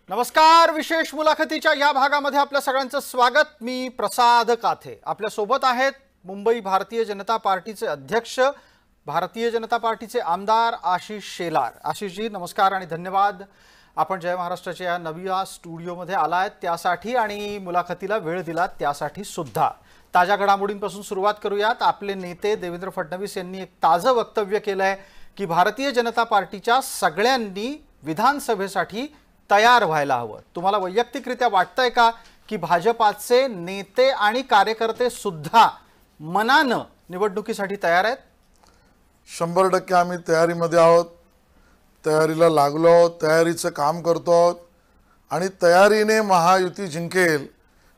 नमस्कार. विशेष मुलाखतीच्या या भागामध्ये आपल्या सगळ्यांचं स्वागत. मी प्रसाद काथे. आपल्या सोबत आहेत मुंबई भारतीय जनता पार्टीचे अध्यक्ष, भारतीय जनता पार्टीचे आमदार आशिष शेलार. आशिषजी नमस्कार आणि धन्यवाद. आपण जय महाराष्ट्राच्या या नव्या स्टुडिओमध्ये आलात त्यासाठी आणि मुलाखतीला वेळ दिलात त्यासाठी सुद्धा. ताज्या घडामोडींपासून सुरुवात करूयात. आपले नेते देवेंद्र फडणवीस यांनी एक ताजं वक्तव्य केलंय की भारतीय जनता पार्टीच्या सगळ्यांनी विधानसभेसाठी तयार व्हायला हवं. तुम्हाला वैयक्तिकरित्या वाटतंय का की भाजपाचे नेते आणि कार्यकर्ते सुद्धा मनानं निवडणुकीसाठी तयार आहेत? 100% आम्ही तयारीमध्ये आहोत. तयारीला लागलो आहोत. तयारीचं काम करतो आहोत आणि तयारीने महायुती जिंकेल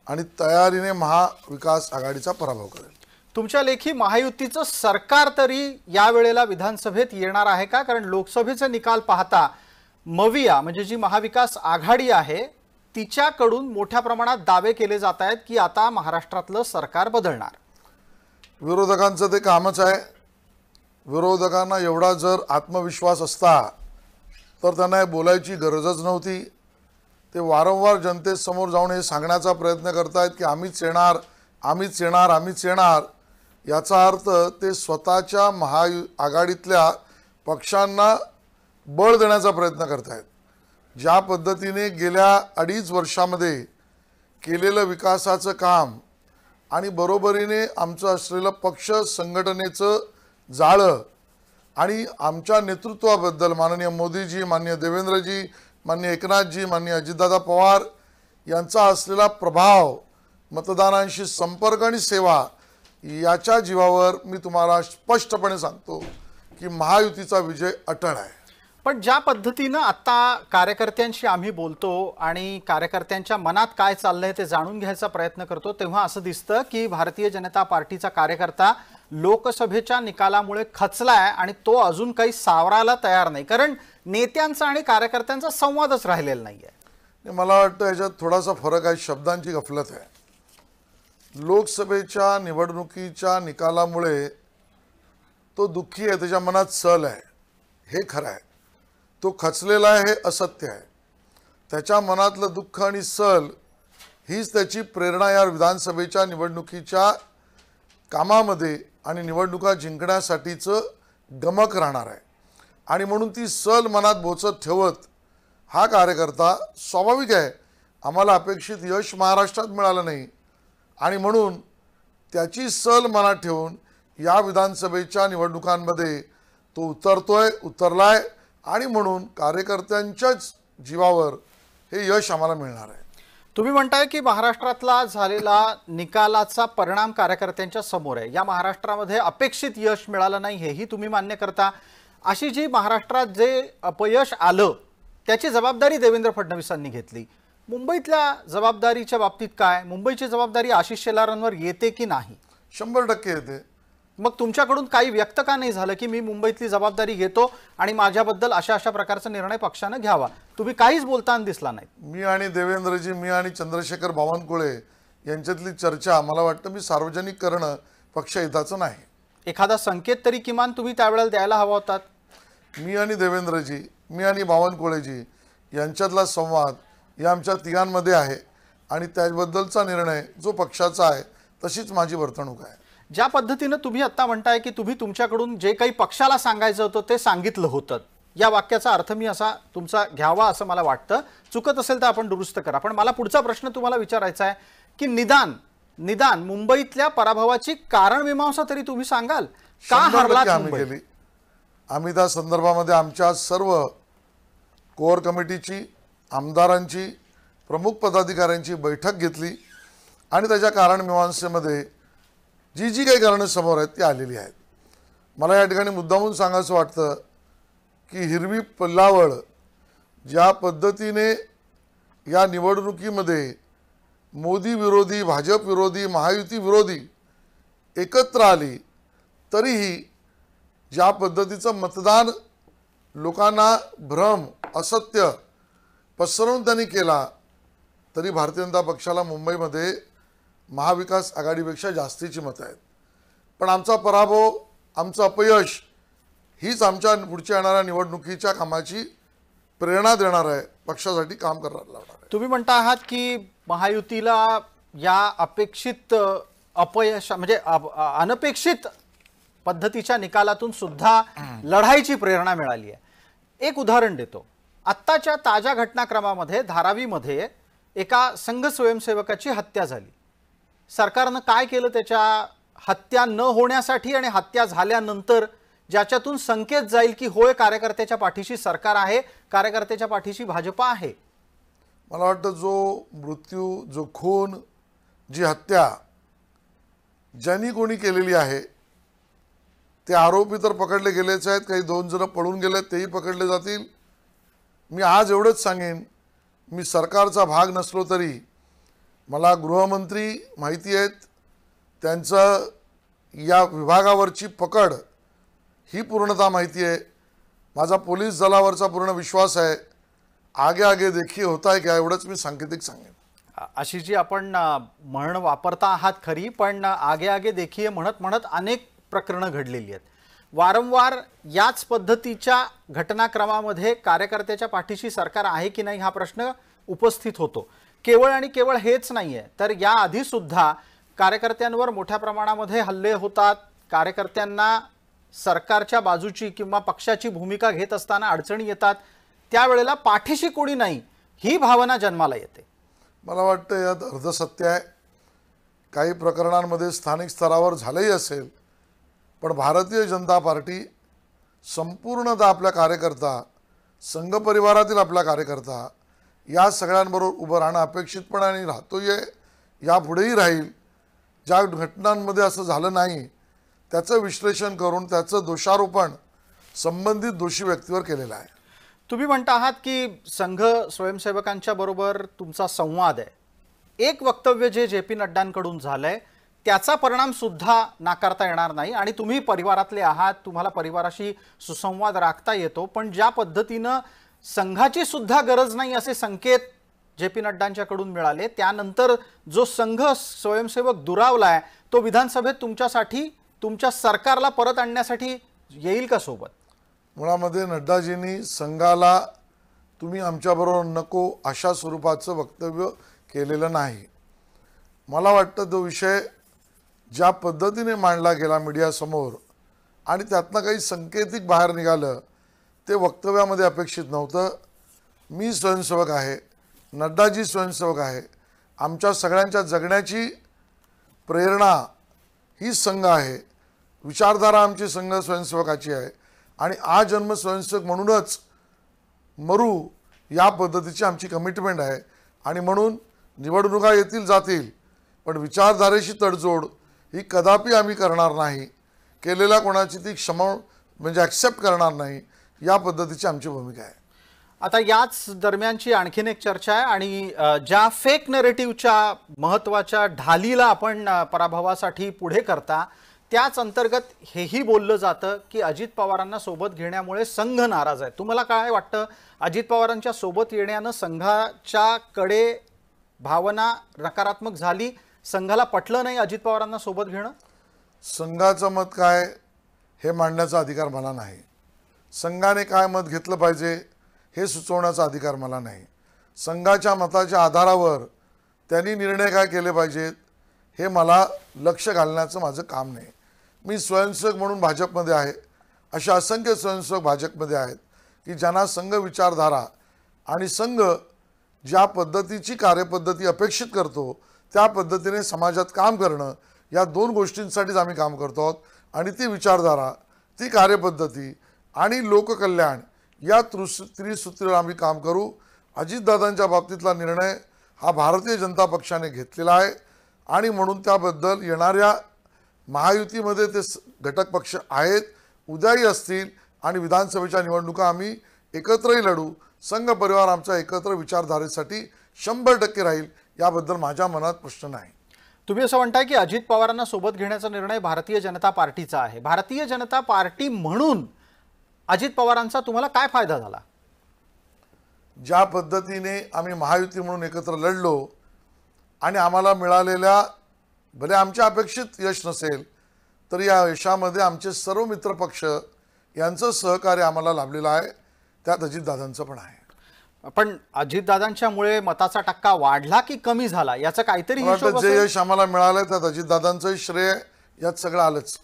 आणि तयारीने महाविकास आघाडीचा पराभव करेल. तुमच्या लेखी महायुतीचं सरकार तरी यावेळेला विधानसभेत येणार आहे का? कारण लोकसभेचे निकाल पाहता मविया म्हणजे जी महाविकास आघाडी आहे तिच्याकडून मोठ्या प्रमाणात दावे केले जात आहेत की आता महाराष्ट्रातलं सरकार बदलणार. विरोधकांचं ते कामच आहे. विरोधकांना एवढा जर आत्मविश्वास असता तर त्यांना बोलायची गरजच नव्हती. ते वारंवार जनतेसमोर जाऊन हे सांगण्याचा प्रयत्न करतायत की आम्हीच येणार, आम्हीच येणार, आम्हीच येणार. याचा अर्थ ते स्वतःच्या आघाडीतल्या पक्षांना बळ देण्याचा प्रयत्न करतायत. ज्या पद्धतीने गेल्या 2.5 वर्षामध्ये केलेलं विकासाचं काम आणि बरोबरीने आमचं असलेलं पक्ष संघटनेचं जाळं आणि आमच्या नेतृत्वाबद्दल माननीय मोदीजी, माननीय देवेंद्रजी, माननीय एकनाथजी, माननीय अजितदादा पवार यांचा असलेला प्रभाव, मतदारांशी संपर्क आणि सेवा याच्या जीवावर मी तुम्हाला स्पष्टपणे सांगतो की महायुतीचा विजय अटळ आहे. पण ज्या पद्धतीनं आता कार्यकर्त्यांशी आम्ही बोलतो आणि कार्यकर्त्यांच्या मनात काय चाललंय ते जाणून घ्यायचा प्रयत्न करतो तेव्हा असं दिसतं की भारतीय जनता पार्टीचा कार्यकर्ता लोकसभेच्या निकालामुळे खचलाय आणि तो अजून काही सावरायला तयार नाही. कारण नेत्यांचा आणि कार्यकर्त्यांचा संवादच राहिलेला नाहीये. मला वाटतं याच्यात थोडासा फरक आहे, शब्दांची गफलत आहे. लोकसभेच्या निवडणुकीच्या निकालामुळे तो दुःखी आहे, त्याच्या मनात सल आहे, हे खरं आहे. तो खचलेला आहे हे असत्य आहे. त्याच्या मनातलं दुःख आणि सल हीच त्याची प्रेरणा या विधानसभेच्या निवडणुकीच्या कामामध्ये आणि निवडणुका जिंकण्यासाठीचं गमक राहणार आहे. आणि म्हणून ती सल मनात बोचत ठेवत हा कार्यकर्ता, स्वाभाविक आहे आम्हाला अपेक्षित यश महाराष्ट्रात मिळालं नाही आणि म्हणून त्याची सल मनात ठेवून या विधानसभेच्या निवडणुकांमध्ये तो उतरलाय आणि म्हणून कार्यकर्त्यांच्याच जीवावर हे यश आम्हाला मिळणार आहे. तुम्ही म्हणताय की महाराष्ट्रातला झालेला निकालाचा परिणाम कार्यकर्त्यांच्या समोर आहे. या महाराष्ट्रामध्ये अपेक्षित यश मिळालं नाही हेही तुम्ही मान्य करता. अशी जी महाराष्ट्रात जे अपयश आलं त्याची जबाबदारी देवेंद्र फडणवीसांनी घेतली. मुंबईतल्या जबाबदारीच्या बाबतीत काय? मुंबईची जबाबदारी आशिष शेलारांवर येते की नाही? 100% येते. मग तुमच्याकडून काही व्यक्त का नाही झालं की मी मुंबईतली जबाबदारी घेतो आणि माझ्याबद्दल अशा अशा प्रकारचा निर्णय पक्षानं घ्यावा? तुम्ही काहीच बोलताना दिसला नाही. मी आणि देवेंद्रजी, मी आणि चंद्रशेखर बावनकुळे यांच्यातली चर्चा मला वाटतं मी सार्वजनिक करणं पक्षहिताचं नाही. एखादा संकेत तरी किमान तुम्ही त्यावेळेला द्यायला हवा होता. मी आणि देवेंद्रजी, मी आणि बावनकुळेजी यांच्यातला संवाद या आमच्या तिघांमध्ये आहे आणि त्याबद्दलचा निर्णय जो पक्षाचा आहे तशीच माझी वर्तणूक आहे. ज्या पद्धतीनं तुम्ही आता म्हणताय की तुम्ही तुमच्याकडून जे काही पक्षाला सांगायचं होतं ते सांगितलं होतं, या वाक्याचा अर्थ मी असा तुमचा घ्यावा असं मला वाटतं. चुकत असेल तर आपण दुरुस्त करा. पण मला पुढचा प्रश्न तुम्हाला विचारायचा आहे की निदान मुंबईतल्या पराभवाची कारणमीमांसा तरी तुम्ही सांगाल का? हरलात मुंबई? आम्ही त्या संदर्भामध्ये आमच्या सर्व कोर कमिटीची, आमदारांची, प्रमुख पदाधिकाऱ्यांची बैठक घेतली आणि त्याच्या कारणमीमांसेमध्ये जी काही कारणं समोर आहेत ती आलेली आहेत. मला या ठिकाणी मुद्दामून सांगायचं वाटतं की हिरवी पल्लावळ ज्या पद्धतीने या निवडणुकीमध्ये मोदी विरोधी, भाजप विरोधी, महायुती विरोधी एकत्र आली तरीही ज्या पद्धतीचं मतदान लोकांना भ्रम, असत्य पसरवून त्यांनी केला तरी भारतीय जनता पक्षाला मुंबईमध्ये महाविकास आघाडीपेक्षा जास्तीची मतं आहेत. पण आमचा पराभव, आमचं अपयश हीच आमच्या पुढच्या येणाऱ्या निवडणुकीच्या कामाची प्रेरणा देणार आहे, पक्षासाठी काम करायला लावणार आहे. तुम्ही म्हणता आहात की महायुतीला या अपेक्षित अपयश म्हणजे अनपेक्षित पद्धतीच्या निकालातून सुद्धा लढाईची प्रेरणा मिळाली आहे. एक उदाहरण देतो. आत्ताच्या ताज्या घटनाक्रमामध्ये धारावीमध्ये एका संघ स्वयंसेवकाची हत्या झाली. सरकारनं काय केलं त्याच्या हत्या न होण्यासाठी आणि हत्या झाल्यानंतर ज्याच्यातून संकेत जाईल की होय कार्यकर्त्याच्या पाठीशी सरकार आहे, कार्यकर्त्याच्या पाठीशी भाजपा आहे. मला वाटतं जो मृत्यू, जो खून, जी हत्या ज्यांनी कोणी केलेली आहे ते आरोपी तर पकडले गेलेच आहेत, काही 2 जण पळून गेलेत तेही पकडले जातील. मी आज एवढंच सांगेन, मी सरकारचा भाग नसलो तरी मला गृहमंत्री माहिती आहेत, त्यांचं या विभागावरची पकड ही पूर्णतः माहिती आहे. माझा पोलीस दलावरचा पूर्ण विश्वास आहे. आगे आगे देखीए होता है क्या, एवढंच मी सांकेतिक सांगेन. अशी जी आपण म्हण वापरता आहात खरी, पण आगे आगे देखीए म्हणत म्हणत अनेक प्रकरणं घडलेली आहेत. वारंवार याच पद्धतीच्या घटनाक्रमामध्ये कार्यकर्त्याच्या पाठीशी सरकार आहे की नाही हा प्रश्न उपस्थित होतो. केवळ आणि केवळ हेच नाहीये, तर या आधी सुद्धा कार्यकर्त्यांवर मोठ्या प्रमाणामध्ये हल्ले होतात. कार्यकर्त्यांना सरकारच्या बाजूची किंवा पक्षाची भूमिका घेत असताना अडचणी येतात. त्यावेळेला पाठीशी कोणी नाही ही भावना जन्माला येते. मला वाटतं यात अर्धसत्य आहे. काही प्रकरणांमध्ये स्थानिक स्तरावर झालंही असेल, पण भारतीय जनता पार्टी संपूर्णतः आपल्या कार्यकर्ता, संघ परिवारातील आपला कार्यकर्ता या सगळ्यांबरोबर उभं राहणं अपेक्षितपणाने राहतोय, यापुढेही राहील. ज्या घटनांमध्ये असं झालं नाही त्याचं विश्लेषण करून त्याचं दोषारोपण संबंधित दोषी व्यक्तीवर केलेलं आहे. तुम्ही म्हणता आहात की संघ स्वयंसेवकांच्या बरोबर तुमचा संवाद आहे. एक वक्तव्य जे जे.पी. नड्डांकडून झालंय त्याचा परिणाम सुद्धा नाकारता येणार नाही आणि तुम्ही परिवारातले आहात, तुम्हाला परिवाराशी सुसंवाद राखता येतो. पण ज्या पद्धतीनं संघाची सुद्धा गरज नाही असे संकेत जे.पी. नड्डांच्याकडून मिळाले, त्यानंतर जो संघ स्वयंसेवक दुरावलाय तो विधानसभेत तुमच्यासाठी, तुमच्या सरकारला परत आणण्यासाठी येईल का सोबत? मुळामध्ये नड्डाजींनी संघाला तुम्ही आमच्याबरोबर नको अशा स्वरूपाचं वक्तव्य केलेलं नाही. मला वाटतं तो विषय ज्या पद्धतीने मांडला गेला मीडियासमोर आणि त्यातनं काही संकेतिक बाहेर निघालं ते वक्तव्यामध्ये अपेक्षित नव्हतं. मी स्वयंसेवक आहे, नड्डाजी स्वयंसेवक आहे. आमच्या सगळ्यांच्या जगण्याची प्रेरणा ही संघ आहे. विचारधारा आमची संघ स्वयंसेवकाची आहे आणि आजन्म स्वयंसेवक म्हणूनच मरू या पद्धतीची आमची कमिटमेंट आहे. आणि म्हणून निवडणुका येतील जातील, पण विचारधारेशी तडजोड ही कदापि आम्ही करणार नाही. केलेल्या कोणाची ती क्षमा म्हणजे ॲक्सेप्ट करणार नाही. या पद्धतीची आमची भूमिका आहे. आता याच दरम्यानची आणखीन एक चर्चा आहे आणि ज्या फेक नरेटिव्हच्या महत्त्वाच्या ढालीला आपण पराभवासाठी पुढे करता, त्याच अंतर्गत हेही बोललं जातं की अजित पवारांना सोबत घेण्यामुळे संघ नाराज आहे. तुम्हाला काय वाटतं, अजित पवारांच्या सोबत येण्यानं संघाच्या कडे भावना नकारात्मक झाली, संघाला पटलं नाही अजित पवारांना सोबत घेणं? संघाचं मत काय हे मांडण्याचा अधिकार मला नाही. संघाने काय मत घेतलं पाहिजे हे सुचवण्याचा अधिकार मला नाही. संघाच्या मताच्या आधारावर त्यांनी निर्णय काय केले पाहिजेत हे मला लक्ष घालण्याचं माझं काम नाही. मी स्वयंसेवक म्हणून भाजपमध्ये आहे. अशा असंख्य स्वयंसेवक भाजपमध्ये आहेत की ज्यांना संघ विचारधारा आणि संघ ज्या पद्धतीची कार्यपद्धती अपेक्षित करतो त्या पद्धतीने समाजात काम करणं, या 2 गोष्टींसाठीच आम्ही काम करतो आहोत. आणि ती विचारधारा, ती कार्यपद्धती आणि लोककल्याण या त्रिसूत्रीवर आम्ही काम करू. अजितदादांच्या बाबतीतला निर्णय हा भारतीय जनता पक्षाने घेतलेला आहे आणि म्हणून त्याबद्दल येणाऱ्या महायुतीमध्ये ते घटक पक्ष आहेत, उद्याही असतील आणि विधानसभेच्या निवडणुका आम्ही एकत्रही लढू. संघ परिवार आमचा एकत्र विचारधारेसाठी 100% राहील, याबद्दल माझ्या मनात प्रश्न नाही. तुम्ही असं म्हणताय की अजित पवारांना सोबत घेण्याचा निर्णय भारतीय जनता पार्टीचा आहे. भारतीय जनता पार्टी म्हणून अजित पवारांचा तुम्हाला काय फायदा झाला? ज्या पद्धतीने आम्ही महायुती म्हणून एकत्र लढलो आणि आम्हाला मिळालेल्या, भले आमच्या अपेक्षित यश नसेल तर या यशामध्ये आमचे सर्व मित्रपक्ष यांचं सहकार्य आम्हाला लाभलेलं आहे. त्यात अजितदादांचं पण आहे. पण अजितदादांच्यामुळे मताचा टक्का वाढला की कमी झाला याचं काहीतरी मला हिशोब वाटतं जे असेल. यश आम्हाला मिळालंय त्यात अजितदादांचंही श्रेय यात सगळं आलंच.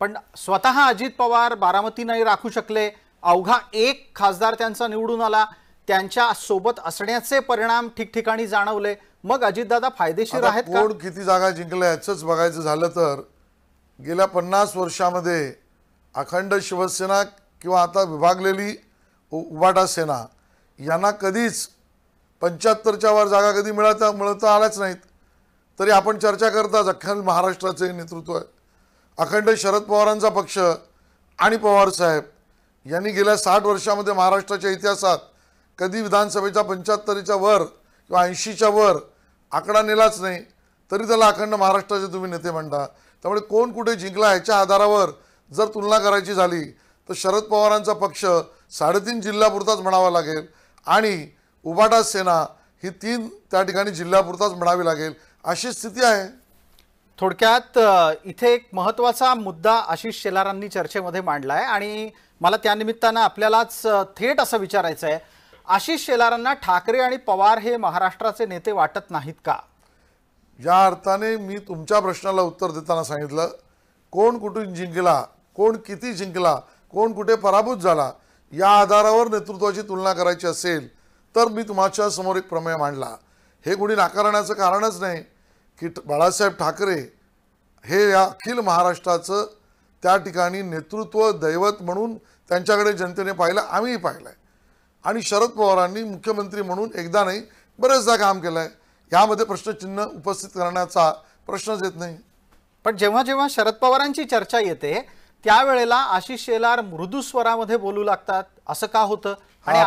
पण स्वतः अजित पवार बारामती नाही राखू शकले, अवघा एक खासदार त्यांचा निवडून आला, त्यांच्या सोबत असण्याचे परिणाम ठिकठिकाणी जाणवले. मग अजितदादा फायदेशीर आता आहेत का? कोण किती जागा जिंकल्या याचंच बघायचं झालं तर गेल्या 50 वर्षामध्ये अखंड शिवसेना किंवा आता विभागलेली उभाटा सेना यांना कधीच 75च्या वर जागा कधी मिळता आल्याच नाहीत. तरी आपण चर्चा करताच अख्खल महाराष्ट्राचे नेतृत्व आहे. अखंड शरद पवारांचा पक्ष आणि पवार साहेब यांनी गेल्या 60 वर्षामध्ये महाराष्ट्राच्या इतिहासात कधी विधानसभेच्या 75च्या वर किंवा 80च्या वर आकडा नेलाच नाही. तरी त्याला अखंड महाराष्ट्राचे तुम्ही नेते म्हणता. त्यामुळे कोण कुठे जिंकला ह्याच्या आधारावर जर तुलना करायची झाली तर शरद पवारांचा पक्ष 3.5 जिल्ह्यापुरताच म्हणावा लागेल आणि उभाटा सेना ही 3 त्या ठिकाणी जिल्ह्यापुरताच म्हणावी लागेल अशी स्थिती आहे. थोडक्यात इथे एक महत्त्वाचा मुद्दा आशिष शेलारांनी चर्चेमध्ये मांडलाय आणि मला त्यानिमित्तानं आपल्यालाच थेट असं विचारायचं आहे, आशिष शेलारांना ठाकरे आणि पवार हे महाराष्ट्राचे नेते वाटत नाहीत का? या अर्थाने मी तुमच्या प्रश्नाला उत्तर देताना सांगितलं कोण कुठून जिंकला, कोण किती जिंकला, कोण कुठे पराभूत झाला या आधारावर नेतृत्वाची तुलना करायची असेल तर मी तुमच्या समोर एक प्रमेय मांडला. हे कोणी नाकारण्याचं कारणच नाही की बाळासाहेब ठाकरे हे या अखिल महाराष्ट्राचं त्या ठिकाणी नेतृत्व दैवत म्हणून त्यांच्याकडे जनतेने पाहिलं, आम्हीही पाहिलं आहे. आणि शरद पवारांनी मुख्यमंत्री म्हणून एकदा नाही बरेचदा काम केलं आहे. यामध्ये प्रश्नचिन्ह उपस्थित करण्याचा प्रश्नच येत नाही. पण जेव्हा जेव्हा शरद पवारांची चर्चा येते त्यावेळेला आशिष शेलार मृदू स्वरामध्ये बोलू लागतात, असं का होतं? आणि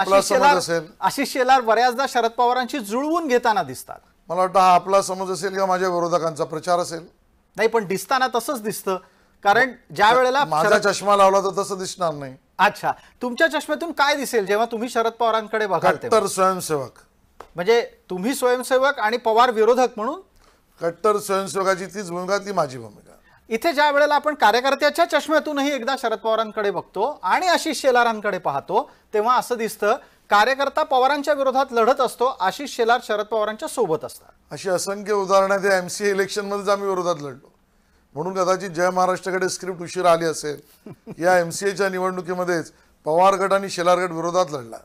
आशिष शेलार बऱ्याचदा शरद पवारांची जुळवून घेताना दिसतात. मला वाटतं हा आपला समज असेल किंवा माझ्या विरोधकांचा प्रचार असेल. नाही, पण दिसताना तसंच दिसतं. कारण ज्या वेळेला माझा चष्मा लावला तर तसं दिसणार नाही. अच्छा, तुमच्या चष्म्यातून काय दिसेल जेव्हा तुम्ही शरद पवारांकडे बघाल? कट्टर स्वयंसेवक. म्हणजे तुम्ही स्वयंसेवक आणि पवार विरोधक म्हणून? कट्टर स्वयंसेवकाची तीच भूमिका, ती माझी भूमिका. इथे ज्या वेळेला आपण कार्यकर्त्याच्या चष्म्यातूनही एकदा शरद पवारांकडे बघतो आणि आशिष शेलारांकडे पाहतो तेव्हा असं दिसतं कार्यकर्ता पवारांच्या विरोधात लढत असतो, आशिष शेलार शरद पवारांच्या सोबत असतात. अशी असंख्य उदाहरणं त्या MCA इलेक्शनमध्येच आम्ही विरोधात लढलो. म्हणून कदाचित जय महाराष्ट्राकडे स्क्रिप्ट उशिरा आली असेल. या MCAच्या निवडणुकीमध्येच पवार गट आणि शेलार गट विरोधात लढला.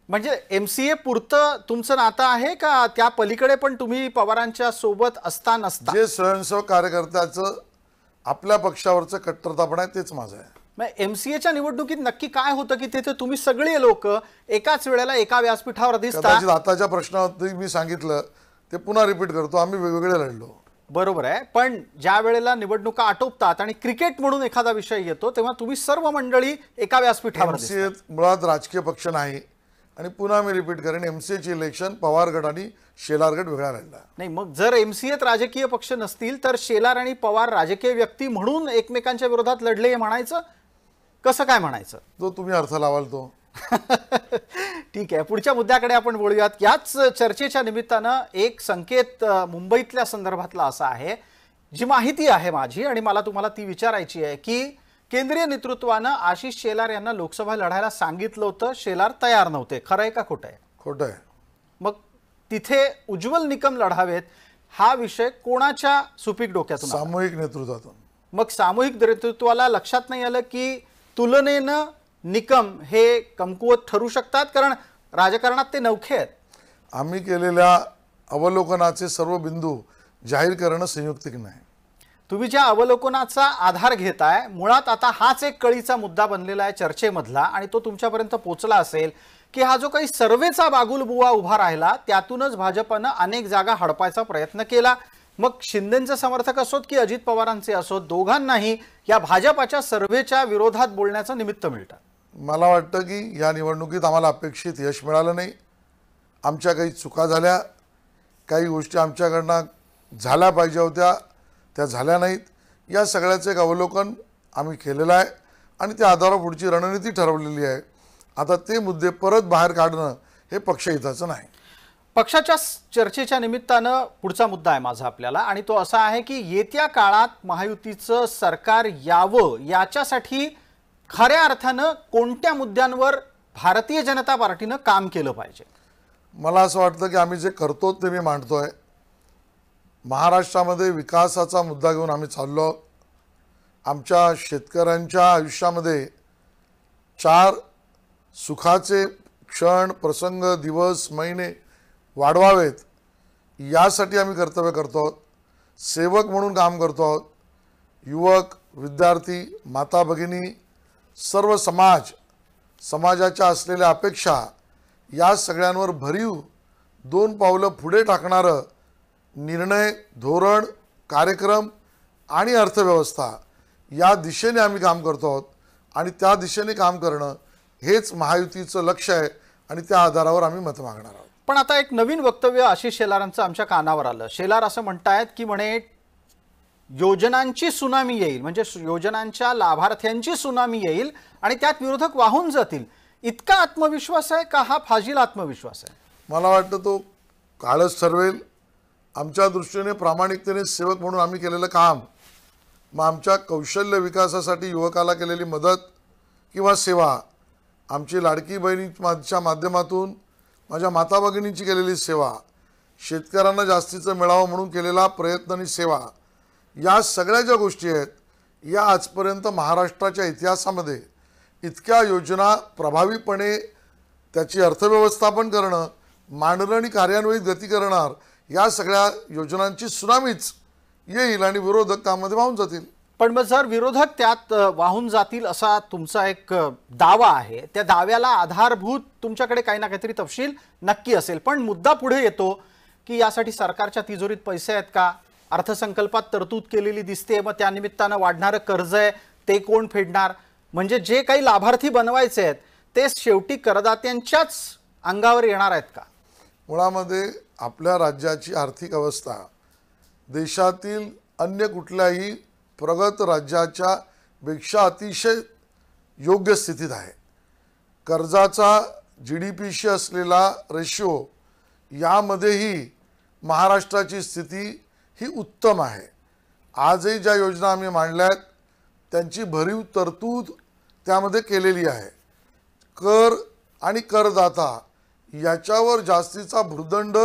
म्हणजे MCA पुरतं तुमचं नातं आहे का त्या पलीकडे पण तुम्ही पवारांच्या सोबत असता नसता? जे स्वयंसेवक कार्यकर्त्याचं आपल्या पक्षावरचं कट्टरतापण आहे तेच माझं आहे. MCAच्या निवडणुकीत नक्की काय होतं की तिथे तुम्ही सगळे लोक एकाच वेळेला एका व्यासपीठावर दिसतात? कदाचित आताच्या प्रश्नावरती मी सांगितलं ते पुन्हा रिपीट करतो, आम्ही वेगवेगळे लढलो. बरोबर आहे. पण ज्या वेळेला निवडणुका आटोपतात आणि क्रिकेट म्हणून एखादा विषय येतो तेव्हा तुम्ही सर्व मंडळी एका व्यासपीठावर MCA मुळात राजकीय पक्ष नाही. आणि पुन्हा मी रिपीट करेन, MCAची इलेक्शन पवार गट आणि शेलार गट वेगळा लढला. नाही, मग जर MCAत राजकीय पक्ष नसतील तर शेलार आणि पवार राजकीय व्यक्ती म्हणून एकमेकांच्या विरोधात लढले हे म्हणायचं? कसं काय म्हणायचं? तो तुम्ही अर्थ लावाल तो. ठीक आहे, पुढच्या मुद्द्याकडे आपण बोलूयात. याच चर्चेच्या निमित्तानं एक संकेत मुंबईतल्या संदर्भातला असा आहे, जी माहिती आहे माझी आणि मला तुम्हाला ती विचारायची आहे की केंद्रीय नेतृत्वानं आशिष शेलार यांना लोकसभा लढायला सांगितलं होतं, शेलार तयार नव्हते. खरं आहे का खोटं आहे? खोटं आहे. मग तिथे उज्ज्वल निकम लढावेत हा विषय कोणाच्या सुपीक डोक्यातून? सामूहिक नेतृत्वातून. मग सामूहिक नेतृत्वाला लक्षात नाही आलं की तुलनेनं निकम हे कमकुवत ठरू शकतात? कारण राजकारणात ते नवखे आहेत. आम्ही केलेल्या अवलोकनाचे सर्व बिंदू जाहीर करणं संयुक्तिक नाही. तुम्ही ज्या अवलोकनाचा आधार घेताय मुळात आता हाच एक कळीचा मुद्दा बनलेला आहे चर्चेमधला आणि तो तुमच्यापर्यंत पोहोचला असेल की हा जो काही सर्वेचा बागुलबुवा उभा राहिला त्यातूनच भाजपनं अनेक जागा हडपायचा प्रयत्न केला. मग शिंदेंचे समर्थक असोत की अजित पवारांचे असोत, दोघांनाही या भाजपाच्या सर्वेच्या विरोधात बोलण्याचं निमित्त मिळतं. मला वाटतं की या निवडणुकीत आम्हाला अपेक्षित यश मिळालं नाही. आमच्या काही चुका झाल्या, काही गोष्टी आमच्याकडनं झाल्या पाहिजे होत्या त्या झाल्या नाहीत. या सगळ्याचं एक अवलोकन आम्ही केलेलं आहे आणि त्या आधारावर पुढची रणनीती ठरवलेली आहे. आता ते मुद्दे परत बाहेर काढणं हे पक्षहिताचं नाही. पक्षाच्या चर्चेच्या निमित्तानं पुढचा मुद्दा आहे माझा आपल्याला आणि तो असा आहे की येत्या काळात महायुतीचं सरकार यावं याच्यासाठी खऱ्या अर्थानं कोणत्या मुद्द्यांवर भारतीय जनता पार्टीनं काम केलं पाहिजे? मला असं वाटतं की आम्ही जे करतो ते मी मांडतोय. महाराष्ट्रामध्ये विकासाचा मुद्दा घेऊन आम्ही चाललो. आमच्या शेतकऱ्यांच्या आयुष्यामध्ये 4 सुखाचे क्षण, प्रसंग, दिवस, महिने वाढवावेत यासाठी आम्ही कर्तव्य करतो आहोत. सेवक म्हणून काम करतो आहोत. युवक, विद्यार्थी, माता भगिनी, सर्व समाजाच्या असलेल्या अपेक्षा या सगळ्यांवर भरीव 2 पावलं पुढे टाकणारं निर्णय, धोरण, कार्यक्रम आणि अर्थव्यवस्था या दिशेने आम्ही काम करतो आहोत. आणि त्या दिशेने काम करणं हेच महायुतीचं लक्ष्य आहे आणि त्या आधारावर आम्ही मत मागणार आहोत. पण आता एक नवीन वक्तव्य आशिष शेलारांचं आमच्या कानावर आलं. शेलार असं म्हणतायत की म्हणे योजनांची सुनामी येईल, म्हणजे योजनांच्या लाभार्थ्यांची सुनामी येईल आणि त्यात विरोधक वाहून जातील. इतका आत्मविश्वास आहे का? हा फाजील आत्मविश्वास आहे? मला वाटतं तो काळच ठरवेल. आमच्या दृष्टीने प्रामाणिकतेने सेवक म्हणून आम्ही केलेलं काम, मग आमच्या कौशल्य विकासासाठी युवकाला केलेली मदत किंवा सेवा, आमची लाडकी बहिणीच्या माध्यमातून माझ्या माता भगिनींची केलेली सेवा, शेतकऱ्यांना जास्तीचं मिळावं म्हणून केलेला प्रयत्न आणि सेवा, या सगळ्या ज्या गोष्टी आहेत या आजपर्यंत महाराष्ट्राच्या इतिहासामध्ये इतक्या योजना प्रभावीपणे त्याची अर्थव्यवस्थापन करणं, मांडणं आणि कार्यान्वित गती करणार या सगळ्या योजनांची सुनामीच येईल आणि विरोधक त्यामध्ये वाहून जातील. पण मग जर विरोधक त्यात वाहून जातील असा तुमचा एक दावा आहे, त्या दाव्याला आधारभूत तुमच्याकडे काही ना काहीतरी तपशील नक्की असेल. पण मुद्दा पुढे येतो की यासाठी सरकारच्या तिजोरीत पैसे आहेत का? अर्थसंकल्पात तरतूद केलेली दिसते, मग त्या निमित्तानं वाढणारं कर्ज आहे ते कोण फेडणार? म्हणजे जे काही लाभार्थी बनवायचे आहेत ते शेवटी करदात्यांच्याच अंगावर येणार आहेत का? मुळामध्ये आपल्या राज्याची आर्थिक अवस्था देशातील अन्य कुठल्याही प्रगत राज्याच्या पेक्षा अतिशय योग्य स्थितीत आहे. कर्जाचा GDPशी असलेला रेशिओ यामध्येही महाराष्ट्राची स्थिती ही उत्तम आहे. आजही ज्या योजना आम्ही मांडल्यात त्यांची भरीव तरतूद त्यामध्ये केलेली आहे. कर आणि करदाता याच्यावर जास्तीचा भुर्दंड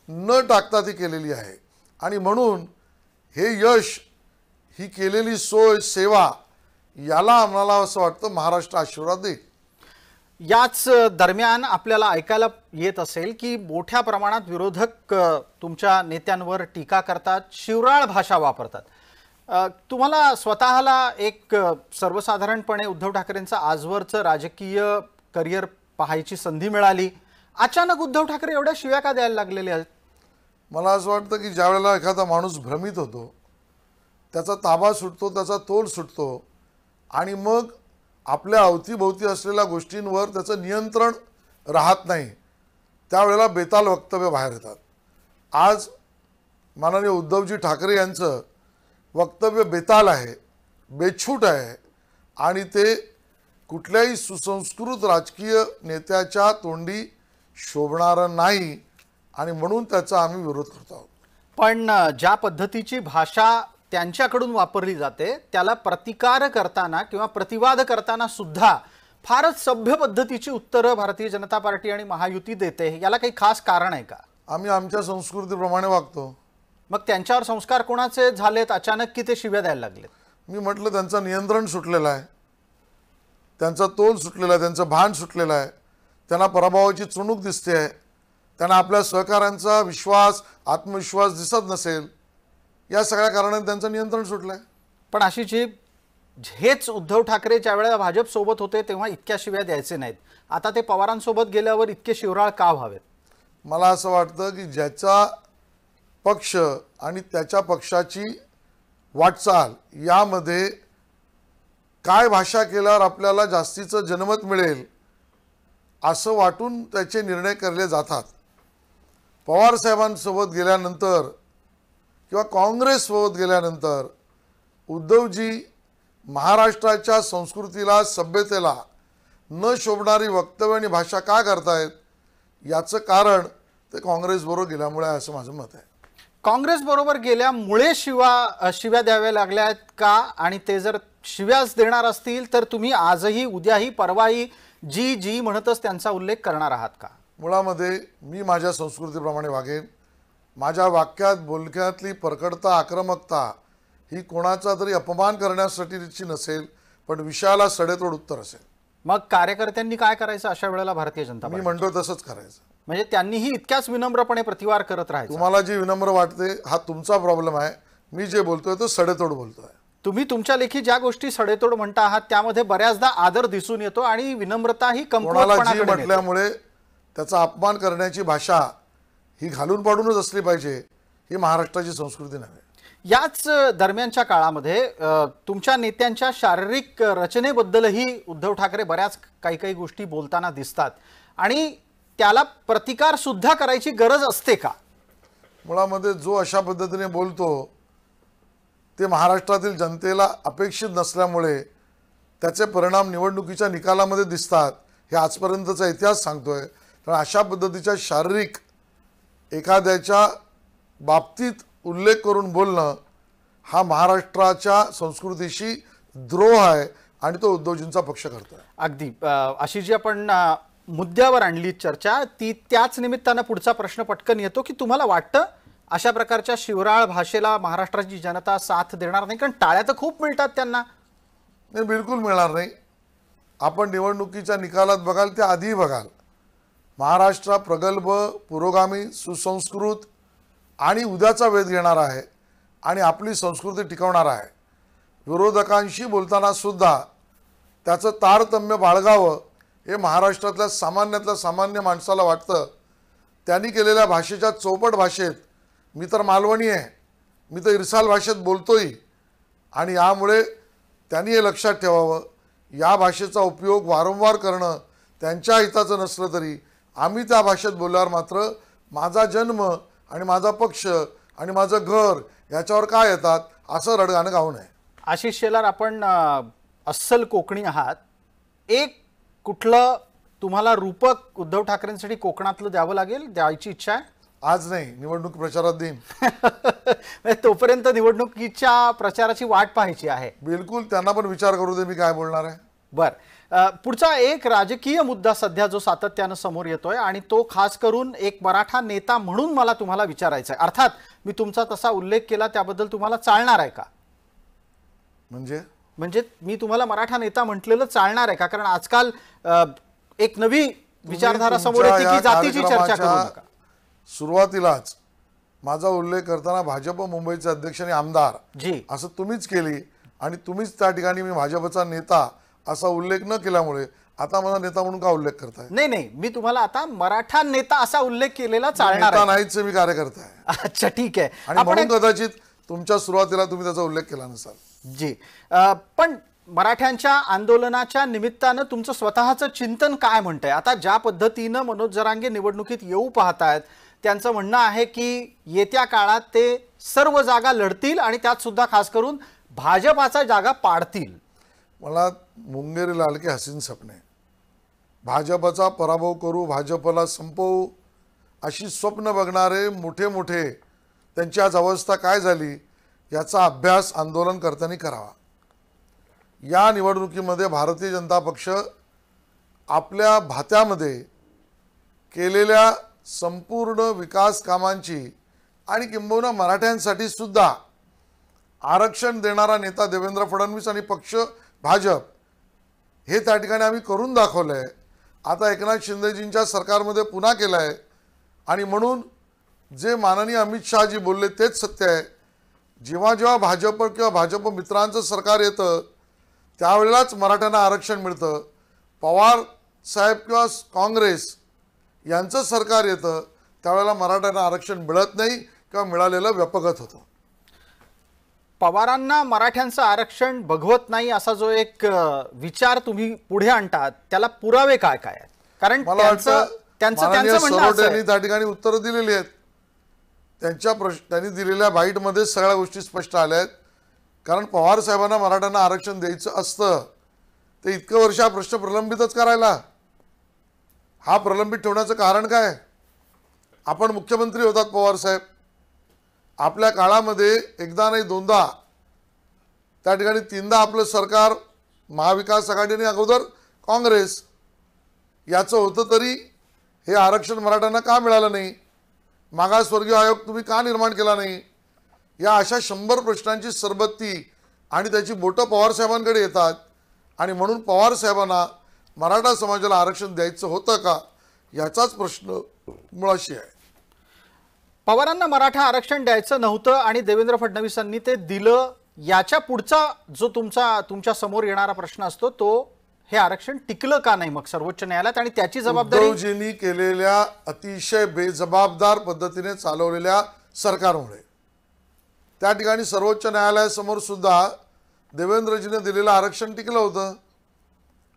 न टाकता ती केलेली आहे. आणि म्हणून हे यश, ही केलेली सोय, सेवा याला आम्हाला असं वाटतं महाराष्ट्र आशीर्वाद देईल. याच दरम्यान आपल्याला ऐकायला येत असेल की मोठ्या प्रमाणात विरोधक तुमच्या नेत्यांवर टीका करतात, शिवराळ भाषा वापरतात. तुम्हाला स्वतःला एक सर्वसाधारणपणे उद्धव ठाकरेंचं आजवरचं राजकीय करिअर पाहायची संधी मिळाली. अचानक उद्धव ठाकरे एवढ्या शिव्या का द्यायला लागलेले आहेत? मला असं वाटतं की ज्या वेळेला एखादा माणूस भ्रमित होतो, त्याचा ताबा सुटतो, त्याचा तोल सुटतो आणि मग आपल्या अवतीभोवती असलेल्या गोष्टींवर त्याचं नियंत्रण राहत नाही, त्यावेळेला बेताल वक्तव्य बाहेर येतात. आज माननीय उद्धवजी ठाकरे यांचं वक्तव्य बेताल आहे, बेछूट आहे आणि ते कुठल्याही सुसंस्कृत राजकीय नेत्याच्या तोंडी शोभणारं नाही आणि म्हणून त्याचा आम्ही विरोध करतो आहोत. पण ज्या पद्धतीची भाषा त्यांच्याकडून वापरली जाते त्याला प्रतिकार करताना किंवा प्रतिवाद करताना सुद्धा फारच सभ्य पद्धतीची उत्तरं भारतीय जनता पार्टी आणि महायुती देते. याला काही खास कारण आहे का? आम्ही आमच्या संस्कृतीप्रमाणे वागतो. मग त्यांच्यावर संस्कार कोणाचे झालेत अचानक की ते शिव्या द्यायला लागलेत? मी म्हटलं त्यांचं नियंत्रण सुटलेलं आहे, त्यांचा तोल सुटलेला आहे, त्यांचं भान सुटलेलं आहे, त्यांना पराभवाची चुणूक दिसते आहे, त्यांना आपल्या सहकाऱ्यांचा विश्वास, आत्मविश्वास दिसत नसेल, या सगळ्या कारणाने त्यांचं नियंत्रण सुटलं आहे. पण अशी जी हेच उद्धव ठाकरे ज्या वेळेला भाजप सोबत होते तेव्हा इतक्या शिव्या द्यायचे नाहीत, आता ते पवारांसोबत गेल्यावर इतके शिवराळ का व्हावेत? मला असं वाटतं की ज्याचा पक्ष आणि त्याच्या पक्षाची वाटचाल यामध्ये काय भाषा केल्यावर आपल्याला जास्तीचं जनमत मिळेल असं वाटून त्याचे निर्णय केले जातात. पवार साहेबांसोबत गेल्यानंतर किंवा काँग्रेससोबत गेल्यानंतर उद्धवजी महाराष्ट्राच्या संस्कृतीला, सभ्यतेला न शोभणारी वक्तव्य आणि भाषा का करतायत याचं कारण ते काँग्रेसबरोबर गेल्यामुळे आहे असं माझं मत आहे. काँग्रेस बरोबर गेल्यामुळे शिव्या द्याव्या लागल्यात का? आणि ते जर शिव्याच देणार असतील तर तुम्ही आजही उद्याही परवाही जी जी म्हणतच त्यांचा उल्लेख करणार आहात का? मुळामध्ये मी माझ्या संस्कृतीप्रमाणे वागेन. माझ्या वाक्यात बोलक्यातली परखडता, आक्रमकता ही कोणाचा तरी अपमान करण्यासाठीची नसेल, पण विषयाला सडेतोड उत्तर असेल. मग कार्यकर्त्यांनी काय करायचं अशा वेळेला? भारतीय जनता मी पार्टी म्हणतो तसंच करायचं. म्हणजे त्यांनीही इतक्याच विनम्रपणे प्रतिवाद करत राहायचं. तुम्हाला जी विनम्र वाटते हा तुमचा प्रॉब्लेम आहे. मी जे बोलतोय तो सडेतोड बोलतोय. तुम्ही तुमच्या लेखी ज्या गोष्टी सडेतोड म्हणता आहात त्यामध्ये बऱ्याचदा आदर दिसून येतो आणि विनम्रता ही कोणाला जी कमकुवतपणाकडे नेते. म्हटल्यामुळे त्याचा अपमान करण्याची भाषा ही घालून पाडूनच असली पाहिजे, ही महाराष्ट्राची संस्कृती नव्हे. याच दरम्यानच्या काळामध्ये तुमच्या नेत्यांच्या शारीरिक रचनेबद्दलही उद्धव ठाकरे बऱ्याच काही गोष्टी बोलताना दिसतात आणि त्याला प्रतिकार सुद्धा करायची गरज असते का? मुळामध्ये जो अशा पद्धतीने बोलतो ते महाराष्ट्रातील जनतेला अपेक्षित नसल्यामुळे त्याचे परिणाम निवडणुकीच्या निकालामध्ये दिसतात, हे आजपर्यंतचा इतिहास सांगतोय. तर अशा पद्धतीच्या शारीरिक एखाद्याच्या बाबतीत उल्लेख करून बोलणं हा महाराष्ट्राच्या संस्कृतीशी द्रोह आहे आणि तो उद्धवजींचा पक्ष करतोय. अगदी अशी जी आपण मुद्द्यावर आणली चर्चा, ती त्याच निमित्तानं पुढचा प्रश्न पटकन येतो की तुम्हाला वाटतं अशा प्रकारच्या शिवराळ भाषेला महाराष्ट्राची जनता साथ देणार नाही? कारण टाळ्या तर खूप मिळतात त्यांना. नाही, बिलकुल मिळणार नाही. आपण निवडणुकीच्या निकालात बघाल त्या आधीही बघाल, महाराष्ट्र प्रगल्भ, पुरोगामी, सुसंस्कृत आणि उद्याचा वेध घेणारा आहे आणि आपली संस्कृती टिकवणारा आहे. विरोधकांशी बोलताना सुद्धा त्याचं तारतम्य बाळगावं हे महाराष्ट्रातल्या सामान्यातल्या सामान्य माणसाला वाटतं. त्यांनी केलेल्या भाषेच्या चौपट भाषेत, मी तर मालवणी आहे, मी तर इरसाल भाषेत बोलतोय आणि यामुळे त्यांनी हे लक्षात ठेवावं, या भाषेचा उपयोग वारंवार करणं त्यांच्या हिताचं नसलं तरी आम्ही त्या भाषेत बोलल्यावर मात्र माझा जन्म आणि माझा पक्ष आणि माझं घर याच्यावर काय येतात असं रडगाणं गाऊ नये. आशिष शेलार, आपण अस्सल कोकणी आहात. एक कुठलं तुम्हाला रूपक उद्धव ठाकरेंसाठी कोकणातलं द्यावं लागेल, द्यायची इच्छा आहे? आज नाही, निवडणूक प्रचारात देईन. तोपर्यंत निवडणुकीच्या प्रचाराची वाट पाहायची आहे. बिलकुल, त्यांना पण विचार करू दे मी काय बोलणार आहे. बर, पुढचा एक राजकीय मुद्दा सध्या जो सातत्यानं समोर येतोय आणि तो खास करून एक मराठा नेता म्हणून मला तुम्हाला विचारायचा आहे. अर्थात मी तुमचा तसा उल्लेख केला त्याबद्दल तुम्हाला चालणार आहे का? म्हणजे मी तुम्हाला मराठा नेता म्हटलेलं चालणार आहे का? कारण आजकाल एक नवी विचारधारा समोर येते की जातीची चर्चा करू नका. सुरुवातीलाच माझा उल्लेख करताना भाजप मुंबईचे अध्यक्ष आणि आमदार जी असं तुम्हीच केली आणि तुम्हीच त्या ठिकाणी मी भाजपचा नेता असा उल्लेख न केल्यामुळे आता माझा नेता म्हणून का उल्लेख करताय? नाही, मी तुम्हाला आता मराठा नेता असा उल्लेख केलेला चालणार आहे. नाहीच, मी कार्यकर्ता आहे. अच्छा, ठीक आहे. आणि म्हणून कदाचित तुमच्या सुरुवातीला तुम्ही त्याचा उल्लेख केला नसाल. जी, पण मराठ्यांच्या आंदोलनाच्या निमित्तानं तुमचं स्वतःचं चिंतन काय म्हणतंय? आता ज्या पद्धतीनं मनोज जरांगे निवडणुकीत येऊ पाहतायत, त्यांचं म्हणणं आहे की येत्या काळात ते सर्व जागा लढतील आणि त्यात सुद्धा खास करून भाजपाचा जागा पाडतील. मला मुंगेरी लाल के हसीन सपने, भाजपचा पराभव करू, भाजपला संपवू अशी स्वप्न बघणारे मोठे मोठे त्यांची आज अवस्था काय झाली याचा अभ्यास आंदोलनकर्त्यांनी करावा. या निवडणुकीमध्ये भारतीय जनता पक्ष आपल्या भात्यामध्ये केलेल्या संपूर्ण विकास कामांची आणि किंबहुना मराठ्यांसाठी सुद्धा आरक्षण देणारा नेता देवेंद्र फडणवीस आणि पक्ष भाजप हे त्या ठिकाणी आम्ही करून दाखवलं आहे. आता एकनाथ शिंदेजींच्या सरकारमध्ये पुन्हा केलं आहे आणि म्हणून जे माननीय अमित शहाजी बोलले तेच सत्य आहे. जेव्हा जेव्हा भाजप किंवा भाजप मित्रांचं सरकार येतं त्यावेळेलाच मराठ्यांना आरक्षण मिळतं. पवार साहेब किंवा काँग्रेस यांचं सरकार येतं त्यावेळेला मराठ्यांना आरक्षण मिळत नाही किंवा मिळालेलं व्यपगत होतं. पवारांना मराठ्यांचं आरक्षण बघवत नाही असा जो एक विचार तुम्ही पुढे आणतात त्याला पुरावे काय काय आहेत? कारण त्यांचं म्हणणं त्या ठिकाणी उत्तरं दिलेली आहेत. त्यांनी दिलेल्या बाईटमध्ये सगळ्या गोष्टी स्पष्ट आल्या आहेत. कारण पवार साहेबांना मराठ्यांना आरक्षण द्यायचं असतं ते इतकं वर्ष हा प्रश्न प्रलंबितच करायला. हा प्रलंबित ठेवण्याचं कारण काय? आपण मुख्यमंत्री होतात पवार साहेब, आपल्या काळामध्ये एकदा नाही दोनदा, त्या ठिकाणी तीनदा आपलं सरकार महाविकास आघाडीने अगोदर काँग्रेस याचं होतं, तरी हे आरक्षण मराठ्यांना का मिळालं नाही, मागासवर्गीय आयोग तुम्ही का निर्माण केला नाही, या अशा 100 प्रश्नांची सरबत्ती आणि त्याची बोटं पवारसाहेबांकडे येतात. आणि म्हणून पवारसाहेबांना मराठा समाजाला आरक्षण द्यायचं होतं का याचाच प्रश्न मुळाशी आहे. पवारांना मराठा आरक्षण द्यायचं नव्हतं आणि देवेंद्र फडणवीसांनी ते दिलं, याच्या पुढचा जो तुमच्या समोर येणारा प्रश्न असतो तो हे आरक्षण टिकलं का नाही मग सर्वोच्च न्यायालयात, आणि त्याची जबाबदारी उद्धवजींनी केलेल्या अतिशय बेजबाबदार पद्धतीने चालवलेल्या सरकारमुळे. त्या ठिकाणी सर्वोच्च न्यायालयासमोर सुद्धा देवेंद्रजीने दिलेलं आरक्षण टिकलं होतं.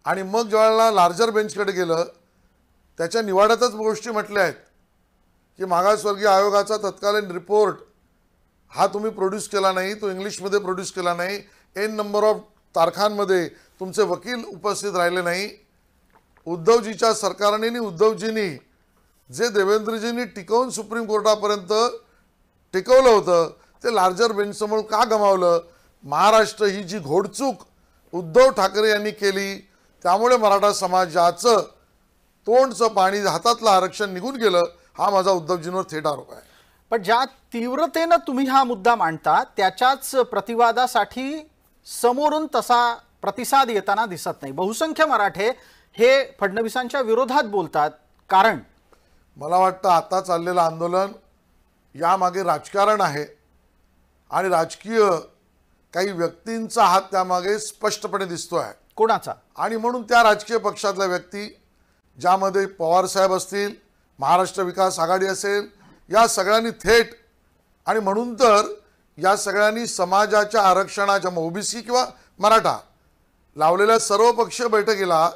आणि मग ज्यावेळेला लार्जर बेंचकडे गेलं, त्याच्या निवाड्यातच गोष्टी म्हटल्या आहेत की मागासवर्गीय आयोगाचा तत्कालीन रिपोर्ट हा तुम्ही प्रोड्यूस केला नाही, तो इंग्लिशमध्ये प्रोड्यूस केला नाही, एन नंबर ऑफ तारखांमध्ये तुमचे वकील उपस्थित राहिले नाही. उद्धवजीच्या सरकारने आणि उद्धवजींनी जे देवेंद्रजींनी टिकवून सुप्रीम कोर्टापर्यंत टिकवलं होतं ते लार्जर बेंचसमोर का गमावलं. महाराष्ट्र ही जी घोडचूक उद्धव ठाकरे यांनी केली त्यामुळे मराठा समाजाचं तोंडचं पाणी हातातलं आरक्षण निघून गेलं, हा माझा उद्धवजींवर थेट आरोप आहे. पण ज्या तीव्रतेनं तुम्ही हा मुद्दा मांडता त्याच्याच प्रतिवादासाठी समोरून तसा प्रतिसाद येताना दिसत नाही. बहुसंख्य मराठे हे फडणवीसांच्या विरोधात बोलतात. कारण मला वाटतं आता चाललेलं आंदोलन यामागे राजकारण आहे आणि राजकीय काही व्यक्तींचा हात त्यामागे स्पष्टपणे दिसतोय. कोणाचा? आणि म्हणून त्या राजकीय पक्षातल्या व्यक्ती, ज्यामध्ये पवारसाहेब असतील, महाराष्ट्र विकास आघाडी असेल, या सगळ्यांनी थेट, आणि म्हणून तर या सगळ्यांनी समाजाच्या आरक्षणाच्या ओबीसी किंवा मराठा लावलेल्या सर्वपक्षीय बैठकीला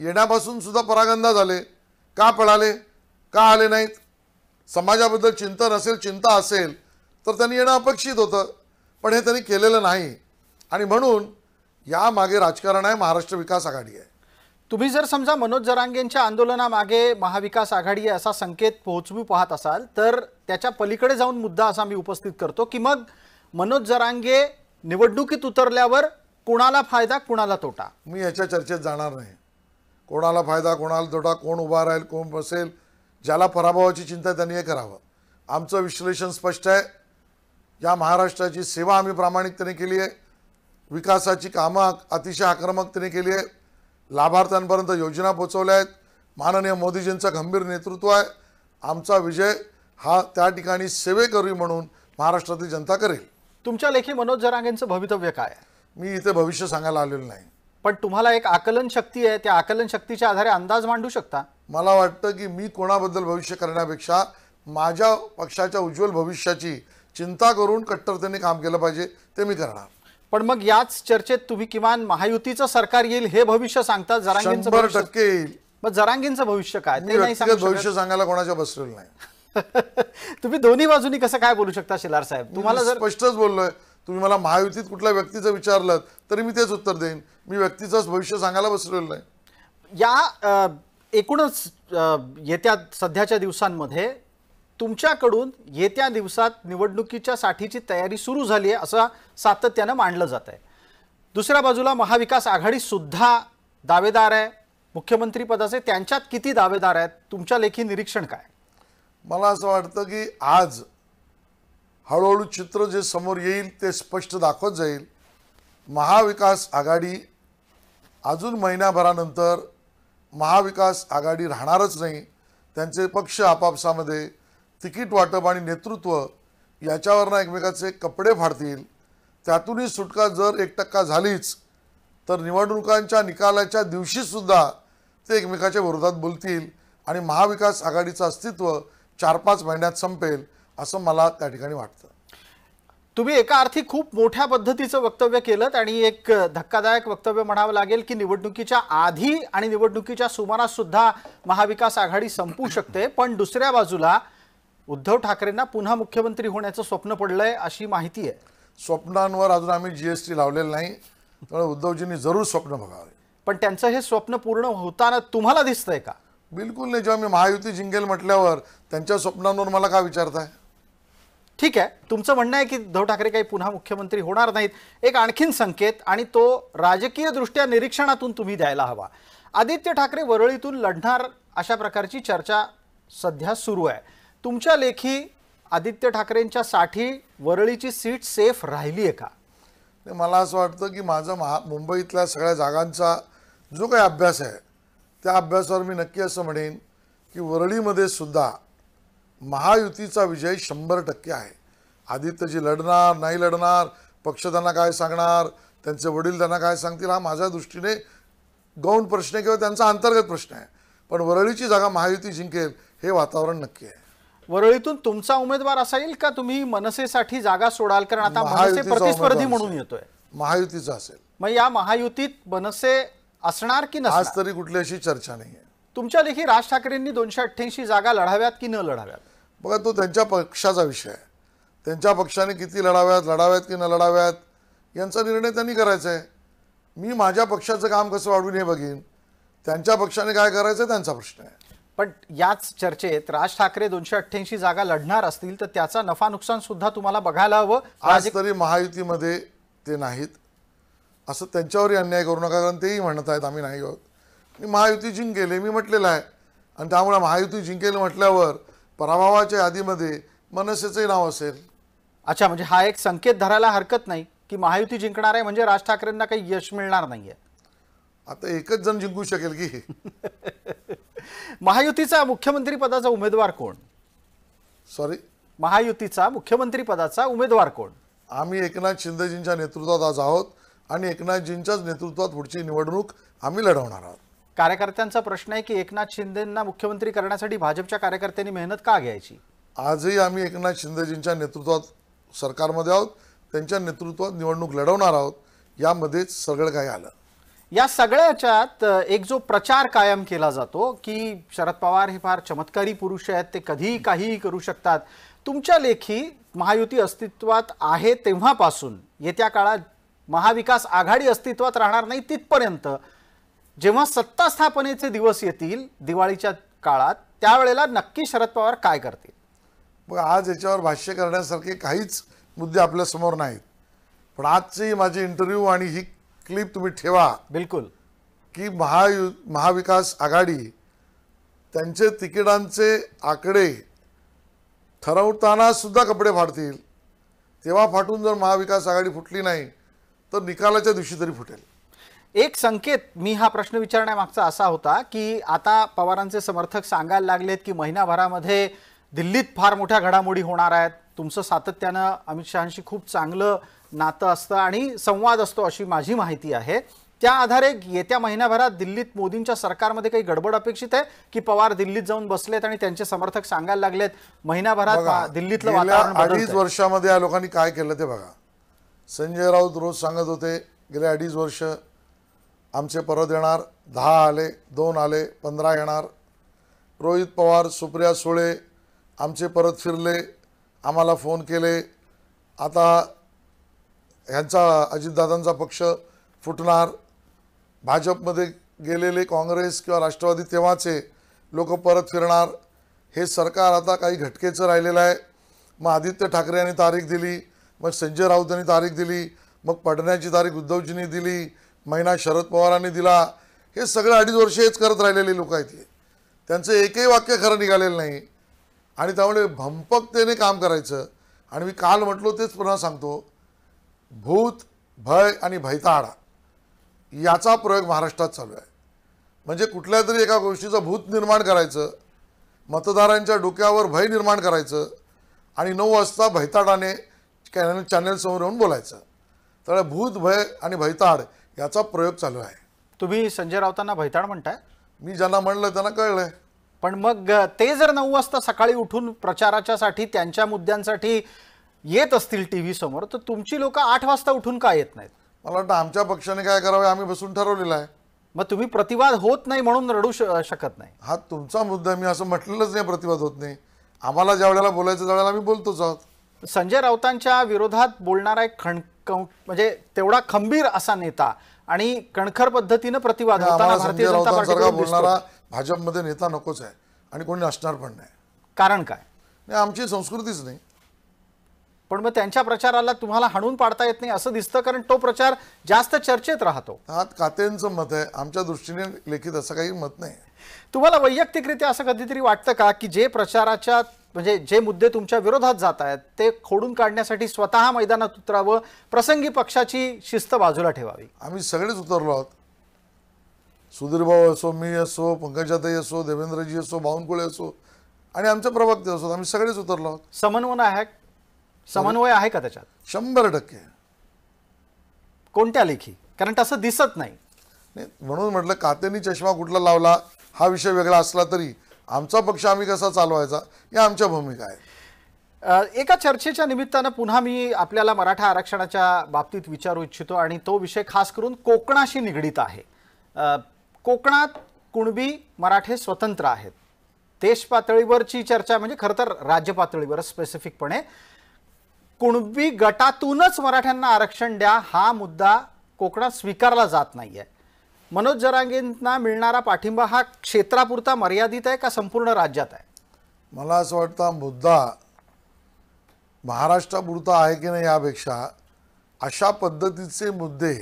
येण्यापासून सुद्धा परागंदा झाले. का पळाले, का आले नाहीत? समाजाबद्दल चिंतन असेल, चिंता असेल तर त्यांनी येणं अपेक्षित होतं, पण हे त्यांनी केलेलं नाही. आणि म्हणून यामागे राजकारण आहे, महाराष्ट्र विकास आघाडी आहे. तुम्ही जर समजा मनोज जरांगेंच्या आंदोलनामागे महाविकास आघाडी आहे असा संकेत पोहोचवू पाहत असाल तर त्याच्या पलीकडे जाऊन मुद्दा असा मी उपस्थित करतो की मग मनोज जरांगे निवडणुकीत उतरल्यावर कुणाला फायदा कुणाला तोटा? मी याच्या चर्चेत जाणार नाही. कोणाला फायदा कोणाला तोटा, कोण उभा राहील कोण बसेल, ज्याला पराभवाची चिंता त्यांनी हे करावं. आमचं विश्लेषण स्पष्ट आहे. या महाराष्ट्राची सेवा आम्ही प्रामाणिकतेने केली आहे, विकासाची कामं अतिशय आक्रमकतेने केली आहे, लाभार्थ्यांपर्यंत योजना पोहोचवल्या आहेत, माननीय मोदीजींचं गंभीर नेतृत्व आहे. आमचा विजय हा त्या ठिकाणी सेवेकरी म्हणून महाराष्ट्रातील जनता करेल. तुमच्या लेखी मनोज जरांगेंचं भवितव्य काय आहे? मी इथे भविष्य सांगायला आलेलो नाही. पण तुम्हाला एक आकलन शक्ती आहे, त्या आकलन शक्तीच्या आधारे अंदाज मांडू शकता. मला वाटतं की मी कोणाबद्दल भविष्य करण्यापेक्षा माझ्या पक्षाच्या उज्ज्वल भविष्याची चिंता करून कट्टरतेने काम केलं पाहिजे, ते मी करणार. पण मग याच चर्चेत तुम्ही किमान महायुतीचं सरकार येईल हे भविष्य सांगता. जरांगेंचं 100% येईल. मग जरांगेंचं भविष्य काय मी ते नाही सांगू व्यक्तिगत शकत? भविष्य सांगायला कोणाच्या बसलेलं नाही. तुम्ही दोन्ही बाजूनी कसं काय बोलू शकता शिलार साहेब? तुम्हाला जर स्पष्टच बोललोय. तुम्ही मला महायुतीत कुठल्या व्यक्तीचं विचारलं तरी मी तेच उत्तर देईन. मी व्यक्तीचंच भविष्य सांगायला बसलेलं नाही. या एकूणच येत्या सध्याच्या दिवसांमध्ये तुमच्याकडून येत्या दिवसात निवडणुकीच्या साठीची तयारी सुरू झाली आहे असं सातत्यानं मांडलं जात आहे. दुसऱ्या बाजूला महाविकास आघाडी सुद्धा दावेदार आहे मुख्यमंत्री पदाचे. त्यांच्यात किती दावेदार आहेत? तुमच्या लेखी निरीक्षण काय? मला असं वाटतं की आज हळूहळू चित्र जे समोर येईल ते स्पष्ट दाखवत जाईल. महाविकास आघाडी अजून महिन्याभरानंतर महाविकास आघाडी राहणारच नाही. त्यांचे पक्ष आपापसामध्ये तिकीट वाटप आणि नेतृत्व याच्यावरनं एकमेकाचे कपडे फाडतील. त्यातूनही सुटका जर 1% झालीच तर निवडणुकांच्या निकालाच्या दिवशीसुद्धा ते एकमेकाच्या विरोधात बोलतील आणि महाविकास आघाडीचं अस्तित्व 4-5 महिन्यात संपेल असं मला त्या ठिकाणी वाटतं. तुम्ही एका अर्थी खूप मोठ्या पद्धतीचं वक्तव्य केलं आणि एक धक्कादायक वक्तव्य म्हणावं लागेल की निवडणुकीच्या आधी आणि निवडणुकीच्या सुमारास सुद्धा महाविकास आघाडी संपू शकते. पण दुसऱ्या बाजूला उद्धव ठाकरेंना पुन्हा मुख्यमंत्री होण्याचं स्वप्न पडलंय अशी माहिती आहे. स्वप्नांवर अजून आम्ही GST लावलेलं नाही, त्यामुळे उद्धवजींनी जरूर स्वप्न बघावे. पण त्यांचं हे स्वप्न पूर्ण होताना तुम्हाला दिसतंय का? बिलकुल नाही. जेव्हा मी महायुती जिंकेल म्हटल्यावर त्यांच्या स्वप्नांवर मला का विचारताय? ठीक आहे, तुमचं म्हणणं आहे की उद्धव ठाकरे काही पुन्हा मुख्यमंत्री होणार नाहीत. एक आणखीन संकेत आणि तो राजकीय दृष्ट्या निरीक्षणातून तुम्ही द्यायला हवा. आदित्य ठाकरे वरळीतून लढणार अशा प्रकारची चर्चा सध्या सुरू आहे. तुमच्या लेखी आदित्य ठाकरेंच्या साठी वरळीची सीट सेफ राहिली आहे का? मला असं वाटतं की माझा मुंबईतल्या सगळ्या जागांचा जो काही अभ्यास आहे त्या अभ्यासावर मी नक्की असं म्हणेन की वरळीमध्ये सुद्धा महायुतीचा विजय 100% आहे. आदित्यजी लढणार नाही लढणार, पक्ष त्यांना काय सांगणार, त्यांचे वडील त्यांना काय सांगतील, हा माझ्या दृष्टीने गौण प्रश्न आहे किंवा त्यांचा अंतर्गत प्रश्न आहे. पण वरळीची जागा महायुती जिंकेल हे वातावरण नक्की आहे. वरळीतून तुमचा उमेदवार असेल का तुम्ही मनसेसाठी जागा सोडाल? कारण आता मनसे प्रतिस्पर्धी म्हणून येतोय. महायुतीचा असेल. मग या महायुतीत मनसे असणार की नसणार? आज तरी कुठली अशी चर्चा नाही आहे. तुमच्या लेखी राज ठाकरेंनी 288 जागा लढाव्यात की न लढाव्यात? बघा, तो त्यांच्या पक्षाचा विषय आहे. त्यांच्या पक्षाने किती लढाव्यात की न लढाव्यात यांचा निर्णय त्यांनी करायचा आहे. मी माझ्या पक्षाचं काम कसं वाढवून हे बघीन, त्यांच्या पक्षाने काय करायचं त्यांचा प्रश्न आहे. पण याच चर्चेत राज ठाकरे 288 जागा लढणार असतील तर त्याचा नफा नुकसान सुद्धा तुम्हाला बघायला हवं. आज तरी महायुतीमध्ये ते नाहीत असं त्यांच्यावरही अन्याय करू नका, कारण तेही म्हणत आहेत आम्ही नाही आहोत. मी महायुती जिंकेल हे मी म्हटलेलं आहे आणि त्यामुळे महायुती जिंकेल म्हटल्यावर पराभवाच्या यादीमध्ये मनसेचंही नाव असेल. अच्छा, म्हणजे हा एक संकेत धरायला हरकत नाही की महायुती जिंकणार आहे म्हणजे राज ठाकरेंना काही यश मिळणार नाहीये. आता एकच जण जिंकू शकेल की महायुतीचा मुख्यमंत्री पदाचा उमेदवार कोण? सॉरी, महायुतीचा मुख्यमंत्री पदाचा उमेदवार कोण? आम्ही एकनाथ शिंदेजींच्या नेतृत्वात आज आहोत आणि एकनाथजींच्याच नेतृत्वात पुढची निवडणूक आम्ही लढवणार आहोत. कार्यकर्त्यांचा प्रश्न आहे की एकनाथ शिंदेंना मुख्यमंत्री करण्यासाठी भाजपच्या कार्यकर्त्यांनी मेहनत का घ्यायची? आजही आम्ही एकनाथ शिंदेजींच्या नेतृत्वात सरकारमध्ये आहोत, त्यांच्या नेतृत्वात निवडणूक लढवणार आहोत. यामध्येच सगळं काही आलं. या सगळ्याच्यात एक जो प्रचार कायम केला जातो की शरद पवार हे फार चमत्कारी पुरुष आहेत, ते कधीही काहीही करू शकतात. तुमच्या लेखी महायुती अस्तित्वात आहे तेव्हापासून येत्या काळात महाविकास आघाडी अस्तित्वात राहणार नाही तिथपर्यंत जेव्हा सत्ता स्थापनेचे दिवस येतील दिवाळीच्या काळात, त्यावेळेला नक्की शरद पवार काय करतील? मग आज याच्यावर भाष्य करण्यासारखे काहीच मुद्दे आपल्यासमोर नाहीत. पण आजची माझी इंटरव्ह्यू आणि ही क्लिप तुम्ही ठेवा. बिलकुल. की महाविकास आघाडी त्यांचे तिकिटांचे आकडे ठरवताना सुद्धा कपडे फाडतील. तेव्हा फाटून जर महाविकास आघाडी फुटली नाही तर निकालाच्या दिवशी तरी फुटेल. एक संकेत मी हा प्रश्न विचारण्यामागचा असा होता की आता पवारांचे समर्थक सांगायला लागलेत की महिनाभरामध्ये दिल्लीत फार मोठ्या घडामोडी होणार आहेत. तुमचं सातत्यानं अमित शहांशी खूप चांगलं नातं असतं आणि संवाद असतो अशी माझी माहिती आहे. त्या आधारे येत्या महिनाभरात दिल्लीत मोदींच्या सरकारमध्ये काही गडबड अपेक्षित आहे की पवार दिल्लीत जाऊन बसलेत आणि त्यांचे समर्थक सांगायला लागलेत महिनाभरात दिल्लीतलं वातावरण बदलतंय? 2.5 वर्षामध्ये या लोकांनी काय केलं ते बघा. संजय राऊत रोज सांगत होते गेले 2.5 वर्ष आमचे परत येणार, 10 आले, 2 आले, 15 येणार. रोहित पवार, सुप्रिया सुळे आमचे परत फिरले, आम्हाला फोन केले. आता ह्यांचा अजितदादांचा पक्ष फुटणार. भाजपमध्ये गेलेले काँग्रेस किंवा राष्ट्रवादी तेव्हाचे लोक परत फिरणार. हे सरकार आता काही घटकेचं राहिलेलं आहे. मग आदित्य ठाकरे यांनी तारीख दिली, मग संजय राऊत यांनी तारीख दिली, मग पडण्याची तारीख उद्धवजींनी दिली, महिना शरद पवारांनी दिला. हे सगळं 2.5 वर्ष हेच करत राहिलेले लोक आहेत. त्यांचं एकही वाक्य खरं निघालेलं नाही आणि त्यामुळे भंपकतेने काम करायचं. आणि मी काल म्हटलो तेच पुन्हा सांगतो, भूत, भय आणि भैताड याचा प्रयोग महाराष्ट्रात चालू आहे. म्हणजे कुठल्या तरी एका गोष्टीचं भूत निर्माण करायचं, मतदारांच्या डोक्यावर भय निर्माण करायचं आणि 9 वाजता भैताडाने चॅनल समोर येऊन बोलायचं. त्यामुळे भूत, भय आणि भैताड याचा प्रयोग चालू आहे. तुम्ही संजय राऊतांना भैताड म्हणताय? मी ज्यांना म्हणलं त्यांना कळलंय. पण मग ते जर 9 वाजता सकाळी उठून प्रचाराच्यासाठी त्यांच्या मुद्द्यांसाठी येत असतील टीव्ही समोर, तर तुमची लोक 8 वाजता उठून का येत नाहीत? मला वाटतं आमच्या पक्षाने काय करावे आम्ही बसून ठरवलेलं आहे. मग तुम्ही प्रतिवाद होत नाही म्हणून रडू शकत नाही? हा तुमचा मुद्दा. मी असं म्हटलेलंच नाही प्रतिवाद होत नाही. आम्हाला ज्या वेळेला बोलायचं त्यावेळेला आम्ही बोलतोच आहोत. संजय राऊतांच्या विरोधात बोलणारा एक म्हणजे तेवढा खंबीर असा नेता आणि कणखर पद्धतीनं प्रतिवाद होताना भारतीय जनता पार्टीकडून बोलणारा भाजपमध्ये नेता नकोच आहे आणि कोणी असणार पण नाही. कारण काय? नाही, आमची संस्कृतीच नाही. पण मग त्यांच्या प्रचाराला तुम्हाला हाणून पाडता येत नाही असं दिसतं, कारण तो प्रचार जास्त चर्चेत राहतो. हा कातेंचं मत आहे, आमच्या दृष्टीने लिखित असं काही मत नाही. तुम्हाला वैयक्तिकरित्या असं कधीतरी वाटतं का की जे प्रचाराच्या म्हणजे जे मुद्दे तुमच्या विरोधात जात आहेत ते खोडून काढण्यासाठी स्वतः मैदानात उतरावं, प्रसंगी पक्षाची शिस्त बाजूला ठेवावी? आम्ही सगळेच उतरलो आहोत. सुधीरभाऊ असो, मी असो, पंकजाताई असो, देवेंद्रजी असो, बावनकुळे असो आणि आमचे प्रवक्ते असो, आम्ही सगळेच उतरलो आहोत. समन्वय आहे का त्याच्यात? 100%. कोणत्या लेखी? कारण तसं दिसत नाही. म्हणून म्हटलं कातेंनी चष्मा कुठला लावला हा विषय वेगळा असला तरी आमचा पक्ष आम्ही कसा चालवायचा या आमच्या भूमिका आहे. एका चर्चेच्या निमित्तानं पुन्हा मी आपल्याला मराठा आरक्षणाच्या बाबतीत विचारू इच्छितो आणि तो विषय खास करून कोकणाशी निगडीत आहे. कोकणात कुणबी मराठे स्वतंत्र आहेत. देश पातळीवरची चर्चा म्हणजे खरं तर राज्य पातळीवर स्पेसिफिकपणे कुणबी गटातूनच मराठ्यांना आरक्षण द्या हा मुद्दा कोकणात स्वीकारला जात नाहीये. मनोज जरांगेंना मिळणारा पाठिंबा हा क्षेत्रापुरता मर्यादित आहे का संपूर्ण राज्यात आहे? मला असं वाटतं हा मुद्दा महाराष्ट्रापुरता आहे की नाही यापेक्षा अशा पद्धतीचे मुद्दे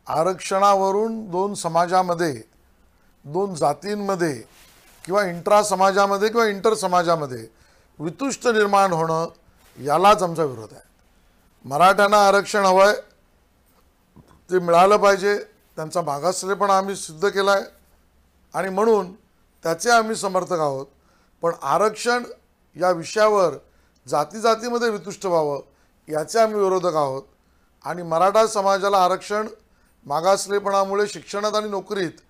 आरक्षणावरून दोन समाजामध्ये, दोन जातींमध्ये किंवा इंट्रा समाजामध्ये किंवा इंटर समाजामध्ये वितुष्ट निर्माण होणं यालाच आमचा विरोध आहे. मराठ्यांना आरक्षण हवं आहे, ते मिळालं पाहिजे. त्यांचा मागासलेपणा आम्ही सिद्ध केला आहे आणि म्हणून त्याचे आम्ही समर्थक आहोत. पण आरक्षण या विषयावर जाती जातीमध्ये वितुष्ट व्हावं याचे आम्ही विरोधक आहोत. आणि मराठा समाजाला आरक्षण मागासलेपणामुळे शिक्षणात आणि नोकरीत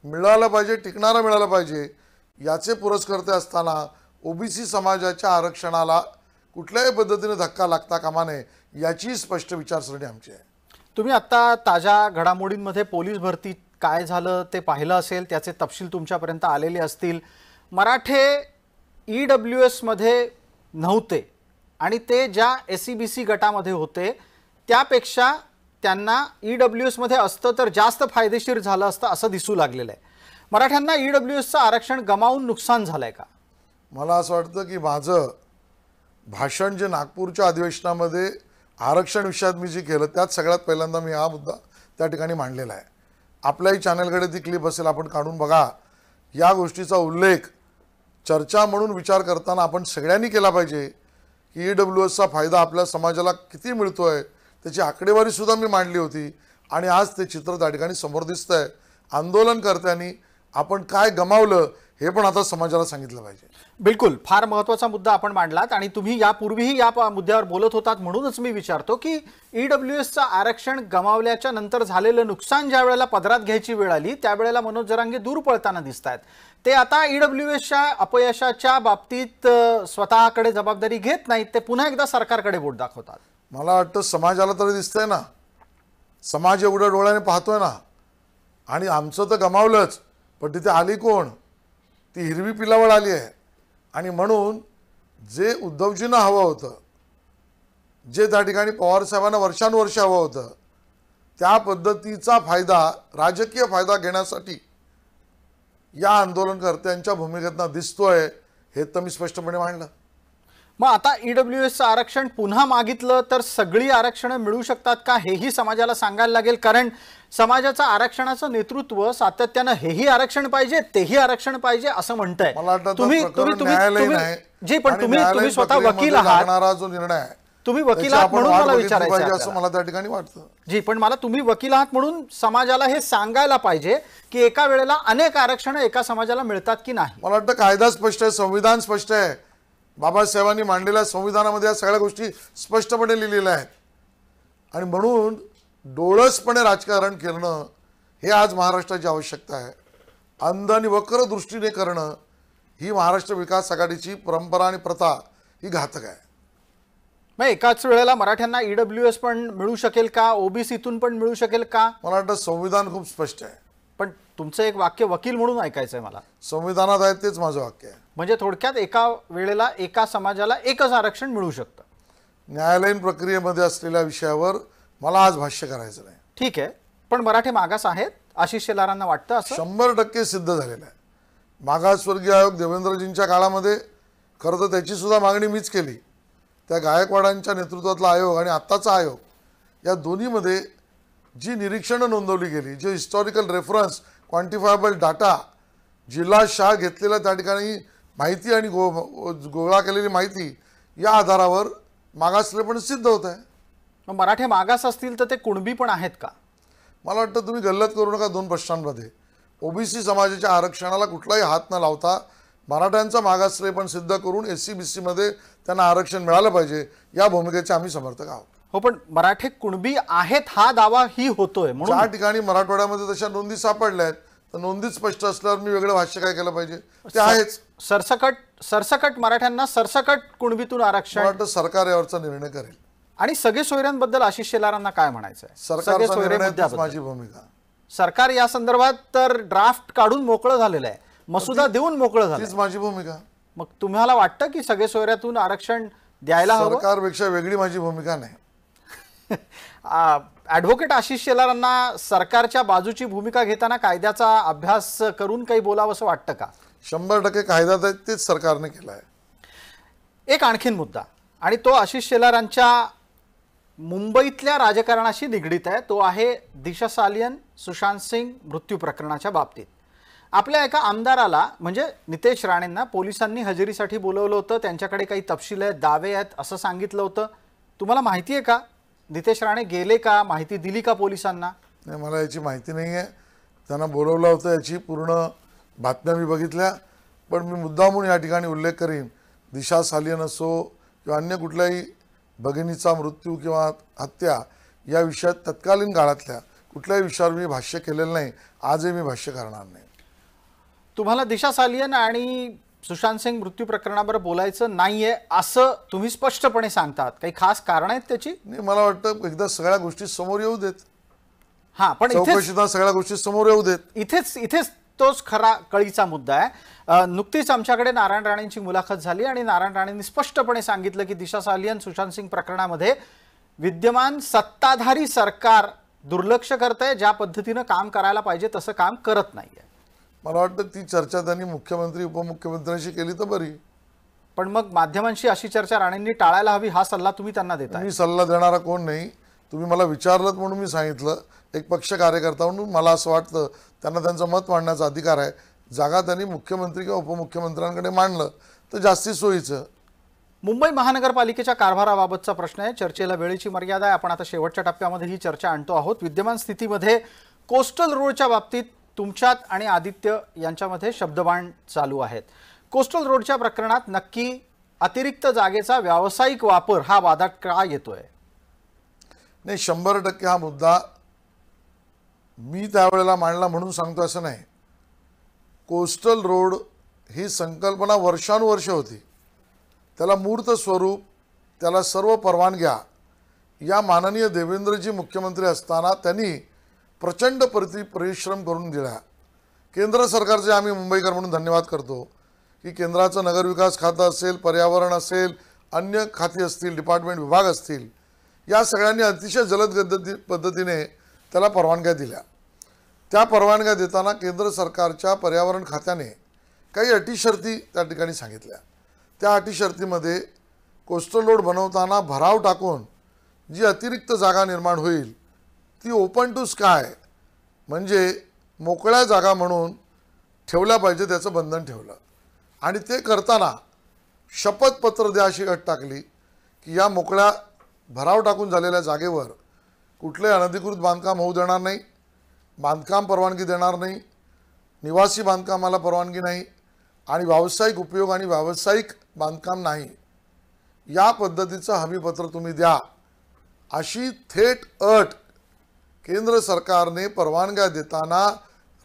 मिळालं पाहिजे, टिकणारं मिळालं पाहिजे याचे पुरस्कर्ते असताना ओबीसी समाजाच्या आरक्षणाला कुठल्याही पद्धतीने धक्का लागता कामा नये याची स्पष्ट विचारसरणी आमची आहे. तुम्ही आता ताज्या घडामोडींमध्ये पोलीस भरती काय झालं ते पाहिलं असेल, त्याचे तपशील तुमच्यापर्यंत आलेले असतील. मराठे EWS मध्ये नव्हते आणि ते ज्या SEBC गटामध्ये होते त्यापेक्षा त्यांना EWS मध्ये असतं तर जास्त फायदेशीर झालं असतं असं दिसू लागलेलं आहे. मराठ्यांना EWSचं आरक्षण गमावून नुकसान झालंय का? मला असं वाटतं की माझं भाषण जे नागपूरच्या अधिवेशनामध्ये आरक्षण विषयात मी जे केलं त्यात सगळ्यात पहिल्यांदा मी हा मुद्दा त्या ठिकाणी मांडलेला आहे. आपल्याही चॅनलकडे ती क्लिप असेल, आपण काढून बघा. या गोष्टीचा उल्लेख चर्चा म्हणून विचार करताना आपण सगळ्यांनी केला पाहिजे की EWSचा फायदा आपल्या समाजाला किती मिळतोय त्याची आकडेवारीसुद्धा मी मांडली होती आणि आज ते चित्र त्या ठिकाणी समोर दिसतं आहे. आंदोलनकर्त्यांनी आपण काय गमावलं हे पण आता समाजाला सांगितलं पाहिजे. बिलकुल, फार महत्त्वाचा मुद्दा आपण मांडलात आणि तुम्ही यापूर्वीही या मुद्द्यावर बोलत होतात. म्हणूनच मी विचारतो की EWSचं आरक्षण गमावल्याच्या नंतर झालेलं नुकसान ज्या वेळेला पदरात घ्यायची वेळ आली त्यावेळेला मनोज जरांगे दूर पळताना दिसत आहेत. ते आता EWSच्या अपयशाच्या बाबतीत स्वतःकडे जबाबदारी घेत नाहीत, ते पुन्हा एकदा सरकारकडे बोट दाखवतात. मला वाटतं समाजाला तरी दिसतंय ना, समाज एवढ्या डोळ्याने पाहतोय ना. आणि आमचं तर गमावलंच, पण तिथे आली कोण? ती हिरवी पिलावळ आली आहे. आणि म्हणून जे उद्धवजींना हवं होतं, जे त्या ठिकाणी पवारसाहेबांना वर्षानुवर्ष हवं होतं, त्या पद्धतीचा फायदा, राजकीय फायदा घेण्यासाठी या आंदोलनकर्त्यांच्या भूमिकेतनं दिसतोय हे तर मी स्पष्टपणे मांडलं. मग आता EWSचं आरक्षण पुन्हा मागितलं तर सगळी आरक्षणं मिळू शकतात का हेही समाजाला सांगायला लागेल, कारण समाजाचं आरक्षणाचं नेतृत्व सातत्यानं हेही आरक्षण पाहिजे तेही आरक्षण पाहिजे असं म्हणतंय. तुम्ही स्वतः वकील आहात, जो निर्णय आहे तुम्ही वकील आहात म्हणून मला विचारायचं असं मला त्या ठिकाणी वाटतं. जी, पण मला तुम्ही वकील आहात म्हणून समाजाला हे सांगायला पाहिजे की एका वेळेला अनेक आरक्षणं एका समाजाला मिळतात की नाही. मला वाटतं कायदा स्पष्ट आहे, संविधान स्पष्ट आहे. बाबासाहेबांनी मांडलेल्या संविधानामध्ये या सगळ्या गोष्टी स्पष्टपणे लिहिलेल्या आहेत. आणि म्हणून डोळसपणे राजकारण करणं हे आज महाराष्ट्राची आवश्यकता आहे. अंध आणि वक्र दृष्टीने करणं ही महाराष्ट्र विकास आघाडीची परंपरा आणि प्रथा ही घातक आहे. मग एकाच वेळेला मराठ्यांना EWS पण मिळू शकेल का, ओबीसीतून पण मिळू शकेल का? मला वाटतं संविधान खूप स्पष्ट आहे. पण तुमचं एक वाक्य वकील म्हणून ऐकायचं आहे मला. संविधानात आहे तेच माझं वाक्य आहे. म्हणजे थोडक्यात एका वेळेला एका समाजाला एकच आरक्षण मिळू शकतं. न्यायालयीन प्रक्रियेमध्ये असलेल्या विषयावर मला आज भाष्य करायचं नाही. ठीक आहे, पण मराठे मागास आहेत आशिष शेलारांना वाटतं असं? 100% सिद्ध झालेलं आहे. मागासवर्गीय आयोग देवेंद्रजींच्या काळामध्ये खरं तर त्याची सुद्धा मागणी मीच केली. त्या गायकवाडांच्या नेतृत्वातला आयोग आणि आत्ताचा आयोग या दोन्हीमध्ये जी निरीक्षणं नोंदवली गेली, जे हिस्टॉरिकल रेफरन्स, क्वांटिफायबल डाटा, जिल्हा घेतलेला त्या ठिकाणी माहिती आणि गोळा केलेली माहिती या आधारावर मागासलेपण सिद्ध होत आहे. मग मराठे मागास असतील तर ते कुणबी पण आहेत का? मला वाटतं तुम्ही गल्लत करू नका दोन प्रश्नांमध्ये. ओबीसी समाजाच्या आरक्षणाला कुठलाही हात न लावता मराठ्यांचा मागासलेपण सिद्ध करून SC-BC मध्ये त्यांना आरक्षण मिळालं पाहिजे या भूमिकेचे आम्ही समर्थक आहोत. हो, पण मराठे कुणबी आहेत हा दावा ही होतोय म्हणून ज्या ठिकाणी मराठवाड्यामध्ये तशा नोंदी सापडल्या आहेत तर नोंदीत स्पष्ट असल्यावर मी वेगळं भाष्य काय केलं पाहिजे ते आहेच. सरसकट मराठ्यांना सरसकट कुणबीतून मला आरक्षण वाटतं सरकार यावरचा निर्णय करेल. आणि सगळे सोयऱ्यांबद्दल आशिष शेलारांना काय म्हणायचं आहे? सगळे सरकारचा सोयरे निर्णय मुद्द्याबद्दल. माझी भूमिका. सरकार या संदर्भात तर ड्राफ्ट काढून मोकळं झालेलं आहे, मसुदा देऊन मोकळं झालं. तीच माझी भूमिका. मग तुम्हाला वाटतं की सगळे सोयऱ्यातून आरक्षण द्यायला हवं? सरकारपेक्षा वेगळी माझी भूमिका नाही. ॲडव्होकेट आशिष शेलारांना सरकारच्या बाजूची भूमिका घेताना कायद्याचा अभ्यास करून काही बोलावं असं वाटतं का? 100% कायद्यात आहे तेच सरकारने केलं आहे. एक आणखीन मुद्दा, आणि तो आशिष शेलारांच्या मुंबईतल्या राजकारणाशी निगडीत आहे. तो आहे दिशा सालियन सुशांत सिंग मृत्यू प्रकरणाच्या बाबतीत. आपल्या एका आमदाराला म्हणजे नितेश राणेंना पोलिसांनी हजेरीसाठी बोलवलं होतं. त्यांच्याकडे काही तपशील आहेत, दावे आहेत असं सांगितलं होतं. तुम्हाला माहिती आहे का नितेश राणे गेले का? माहिती दिली का पोलिसांना? नाही, मला याची माहिती नाही आहे. त्यांना बोलवलं होतं याची पूर्ण बातम्या मी बघितल्या. पण मी मुद्दामून या ठिकाणी उल्लेख करीन, दिशा सालियन असो किंवा अन्य कुठल्याही भगिनीचा मृत्यू किंवा हत्या या विषयात तत्कालीन काळातल्या कुठल्याही विषयावर मी भाष्य केलेलं नाही. आजही मी भाष्य करणार नाही. तुम्हाला दिशा सालियन आणि सुशांत सिंग मृत्यू प्रकरणावर बोलायचं नाहीये असं तुम्ही स्पष्टपणे सांगतात. काही खास कारण आहेत त्याची? नाही, मला वाटतं एकदा सगळ्या गोष्टी समोर येऊ देत. हां, पण चौकशीत सगळ्या गोष्टी समोर येऊ देत. इथेच तोच खरा कळीचा मुद्दा आहे. नुकतीच आमच्याकडे नारायण राणेंची मुलाखत झाली आणि नारायण राणेंनी स्पष्टपणे सांगितलं की दिशा सालियन सुशांत सिंग प्रकरणामध्ये विद्यमान सत्ताधारी सरकार दुर्लक्ष करतंय, ज्या पद्धतीनं काम करायला पाहिजे तसं काम करत नाहीये. मला वाटतं ती चर्चा त्यांनी मुख्यमंत्री उपमुख्यमंत्र्यांशी केली तर बरी. पण मग माध्यमांशी अशी चर्चा राणेंनी टाळायला हवी हा सल्ला तुम्ही त्यांना देताय? मी सल्ला देणारा कोण नाही. तुम्ही मला विचारलं म्हणून मी सांगितलं. एक पक्ष कार्यकर्ता म्हणून मला असं वाटतं त्यांना त्यांचं मत मांडण्याचा अधिकार आहे. जागा त्यांनी मुख्यमंत्री किंवा उपमुख्यमंत्र्यांकडे मांडलं तर जास्ती सोयीचं. मुंबई महानगरपालिकेच्या कारभाराबाबतचा प्रश्न आहे. चर्चेला वेळेची मर्यादा आहे. आपण आता शेवटच्या टप्प्यामध्ये ही चर्चा आणतो आहोत. विद्यमान स्थितीमध्ये कोस्टल रोडच्या बाबतीत तुमच्यात आणि आदित्य यांच्यामध्ये शब्दबाण चालू आहेत. कोस्टल रोडच्या प्रकरणात नक्की अतिरिक्त जागेचा व्यावसायिक वापर हा वादात का येतोय? नाही, 100% हा मुद्दा मी त्यावेळेला मांडला म्हणून सांगतो असं नाही. कोस्टल रोड ही संकल्पना वर्षानुवर्ष होती. त्याला मूर्त स्वरूप, त्याला सर्व परवानग्या या माननीय देवेंद्रजी मुख्यमंत्री असताना त्यांनी प्रचंड परिश्रम करून दिला. केंद्र सरकारचे आम्ही मुंबईकर म्हणून धन्यवाद करतो की केंद्राचं नगरविकास खातं असेल, पर्यावरण असेल, अन्य खाती असतील, डिपार्टमेंट विभाग असतील, या सगळ्यांनी अतिशय जलद पद्धतीने त्याला परवानग्या दिल्या. त्या परवानग्या देताना केंद्र सरकारच्या पर्यावरण खात्याने काही अटी शर्ती त्या ठिकाणी सांगितल्या. त्या अटी शर्तीमध्ये कोस्टल रोड बनवताना भराव टाकून जी अतिरिक्त जागा निर्माण होईल ती ओपन टू स्काय म्हणजे मोकळ्या जागा म्हणून ठेवल्या पाहिजे त्याचं बंधन ठेवलं. आणि ते करताना शपथपत्र द्या अशी अट टाकली की या मोकळ्या भराव टाकून झालेल्या जागेवर कुठले अनधिकृत बांधकाम होऊ देणार नाही, बांधकाम परवानगी देणार नाही, निवासी बांधकामाला परवानगी नाही आणि व्यावसायिक उपयोग आणि व्यावसायिक बांधकाम नाही. या पद्धतीचं हमीपत्र तुम्ही द्या अशी थेट अट केंद्र सरकारने परवानग्या देताना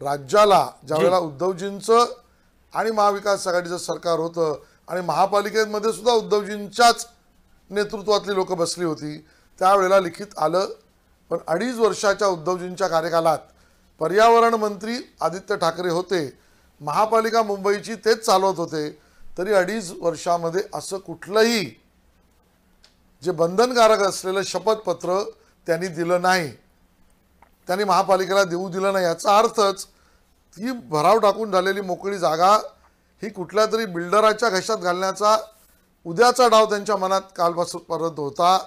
राज्याला, ज्यावेळेला उद्धवजींचं आणि महाविकास आघाडीचं सरकार होतं आणि महापालिकेमध्ये सुद्धा उद्धवजींच्याच नेतृत्वातली लोक बसली होती, त्यावेळेला लिखित आलं. पण 2.5 वर्षाच्या उद्धवजींच्या कार्यकालात पर्यावरण मंत्री आदित्य ठाकरे होते, महापालिका मुंबईची तेच चालवत होते, तरी 2.5 वर्षामध्ये असं कुठलंही जे बंधनकारक असलेलं शपथपत्र त्यांनी दिलं नाही, त्यांनी महापालिकेला देऊ दिलं नाही. याचा अर्थच ती भराव टाकून झालेली मोकळी जागा ही कुठल्या तरी बिल्डराच्या घशात घालण्याचा उद्याचा डाव त्यांच्या मनात कालपासून पर्यंत होता.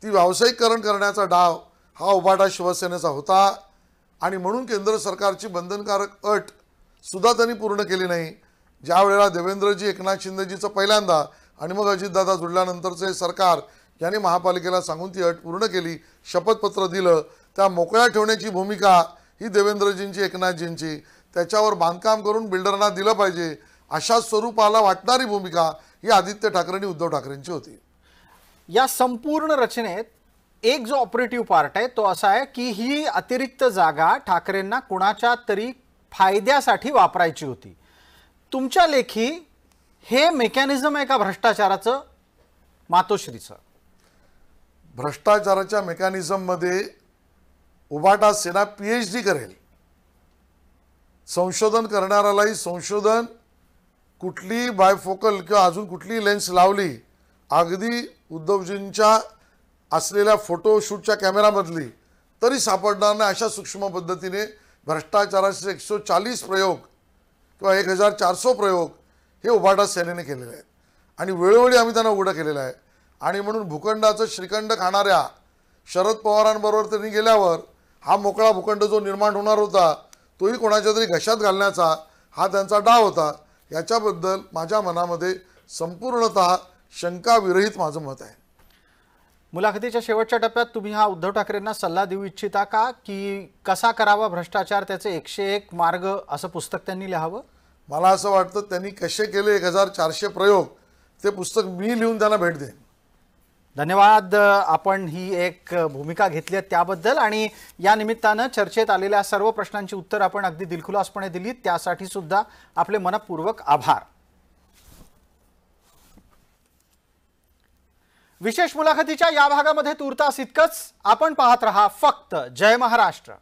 ती व्यावसायिकरण करण्याचा डाव हा उभाटा शिवसेनेचा होता आणि म्हणून केंद्र सरकारची बंधनकारक अट सुद्धा त्यांनी पूर्ण केली नाही. ज्या वेळेला देवेंद्रजी एकनाथ शिंदेजीचं पहिल्यांदा आणि मग अजितदादा जुळल्यानंतरचे सरकार यांनी महापालिकेला सांगून ती अट पूर्ण केली, शपथपत्र दिलं, त्या मोकळ्या ठेवण्याची भूमिका ही देवेंद्रजींची एकनाथजींची, त्याच्यावर बांधकाम करून बिल्डरांना दिलं पाहिजे अशा स्वरूपाला वाटणारी भूमिका ही आदित्य ठाकरे आणि उद्धव ठाकरेंची होती. या संपूर्ण रचनेत एक जो ऑपरेटिव्ह पार्ट आहे तो असा आहे की ही अतिरिक्त जागा ठाकरेंना कुणाच्या तरी फायद्यासाठी वापरायची होती. तुमच्या लेखी हे मेकॅनिझम आहे का भ्रष्टाचाराचं, मातोश्रीचं? भ्रष्टाचाराच्या मेकॅनिझममध्ये उभाटा सेना PhD करेल. संशोधन करणाऱ्यालाही संशोधन कुठली बायफोकल किंवा अजून कुठली लेन्स लावली, अगदी उद्धवजींच्या असलेल्या फोटोशूटच्या कॅमेरामधली तरी सापडणार नाही अशा सूक्ष्म पद्धतीने भ्रष्टाचाराचे 140 प्रयोग किंवा 1400 प्रयोग हे उभाटा सेनेने केलेले आहेत आणि वेळोवेळी आम्ही त्यांना उघडं केलेलं आहे. आणि म्हणून भूखंडाचं श्रीखंड खाणाऱ्या शरद पवारांबरोबर त्यांनी गेल्यावर हा मोकळा भूखंड जो निर्माण होणार होता तोही कोणाच्या तरी घशात घालण्याचा हा त्यांचा डाव होता. याच्याबद्दल माझ्या मनामध्ये संपूर्णतः शंकाविरहित माझं मत आहे. मुलाखतीच्या शेवटच्या टप्प्यात तुम्ही हा उद्धव ठाकरेंना सल्ला देऊ इच्छिता का की कसा करावा भ्रष्टाचार, त्याचे 101 मार्ग असं पुस्तक त्यांनी लिहावं? मला असं वाटतं त्यांनी कसे केले 1400 प्रयोग ते पुस्तक मी लिहून त्यांना भेट देईन. धन्यवाद. आपण ही एक भूमिका घेतली आहे त्याबद्दल आणि या निमित्तानं चर्चेत आलेल्या सर्व प्रश्नांची उत्तर आपण अगदी दिलखुलासपणे दिली, त्यासाठी सुद्धा आपले मनपूर्वक आभार. विशेष मुलाखतीच्या या भागामध्ये तूर्तास इतकंच. आपण पाहत रहा फक्त जय महाराष्ट्र.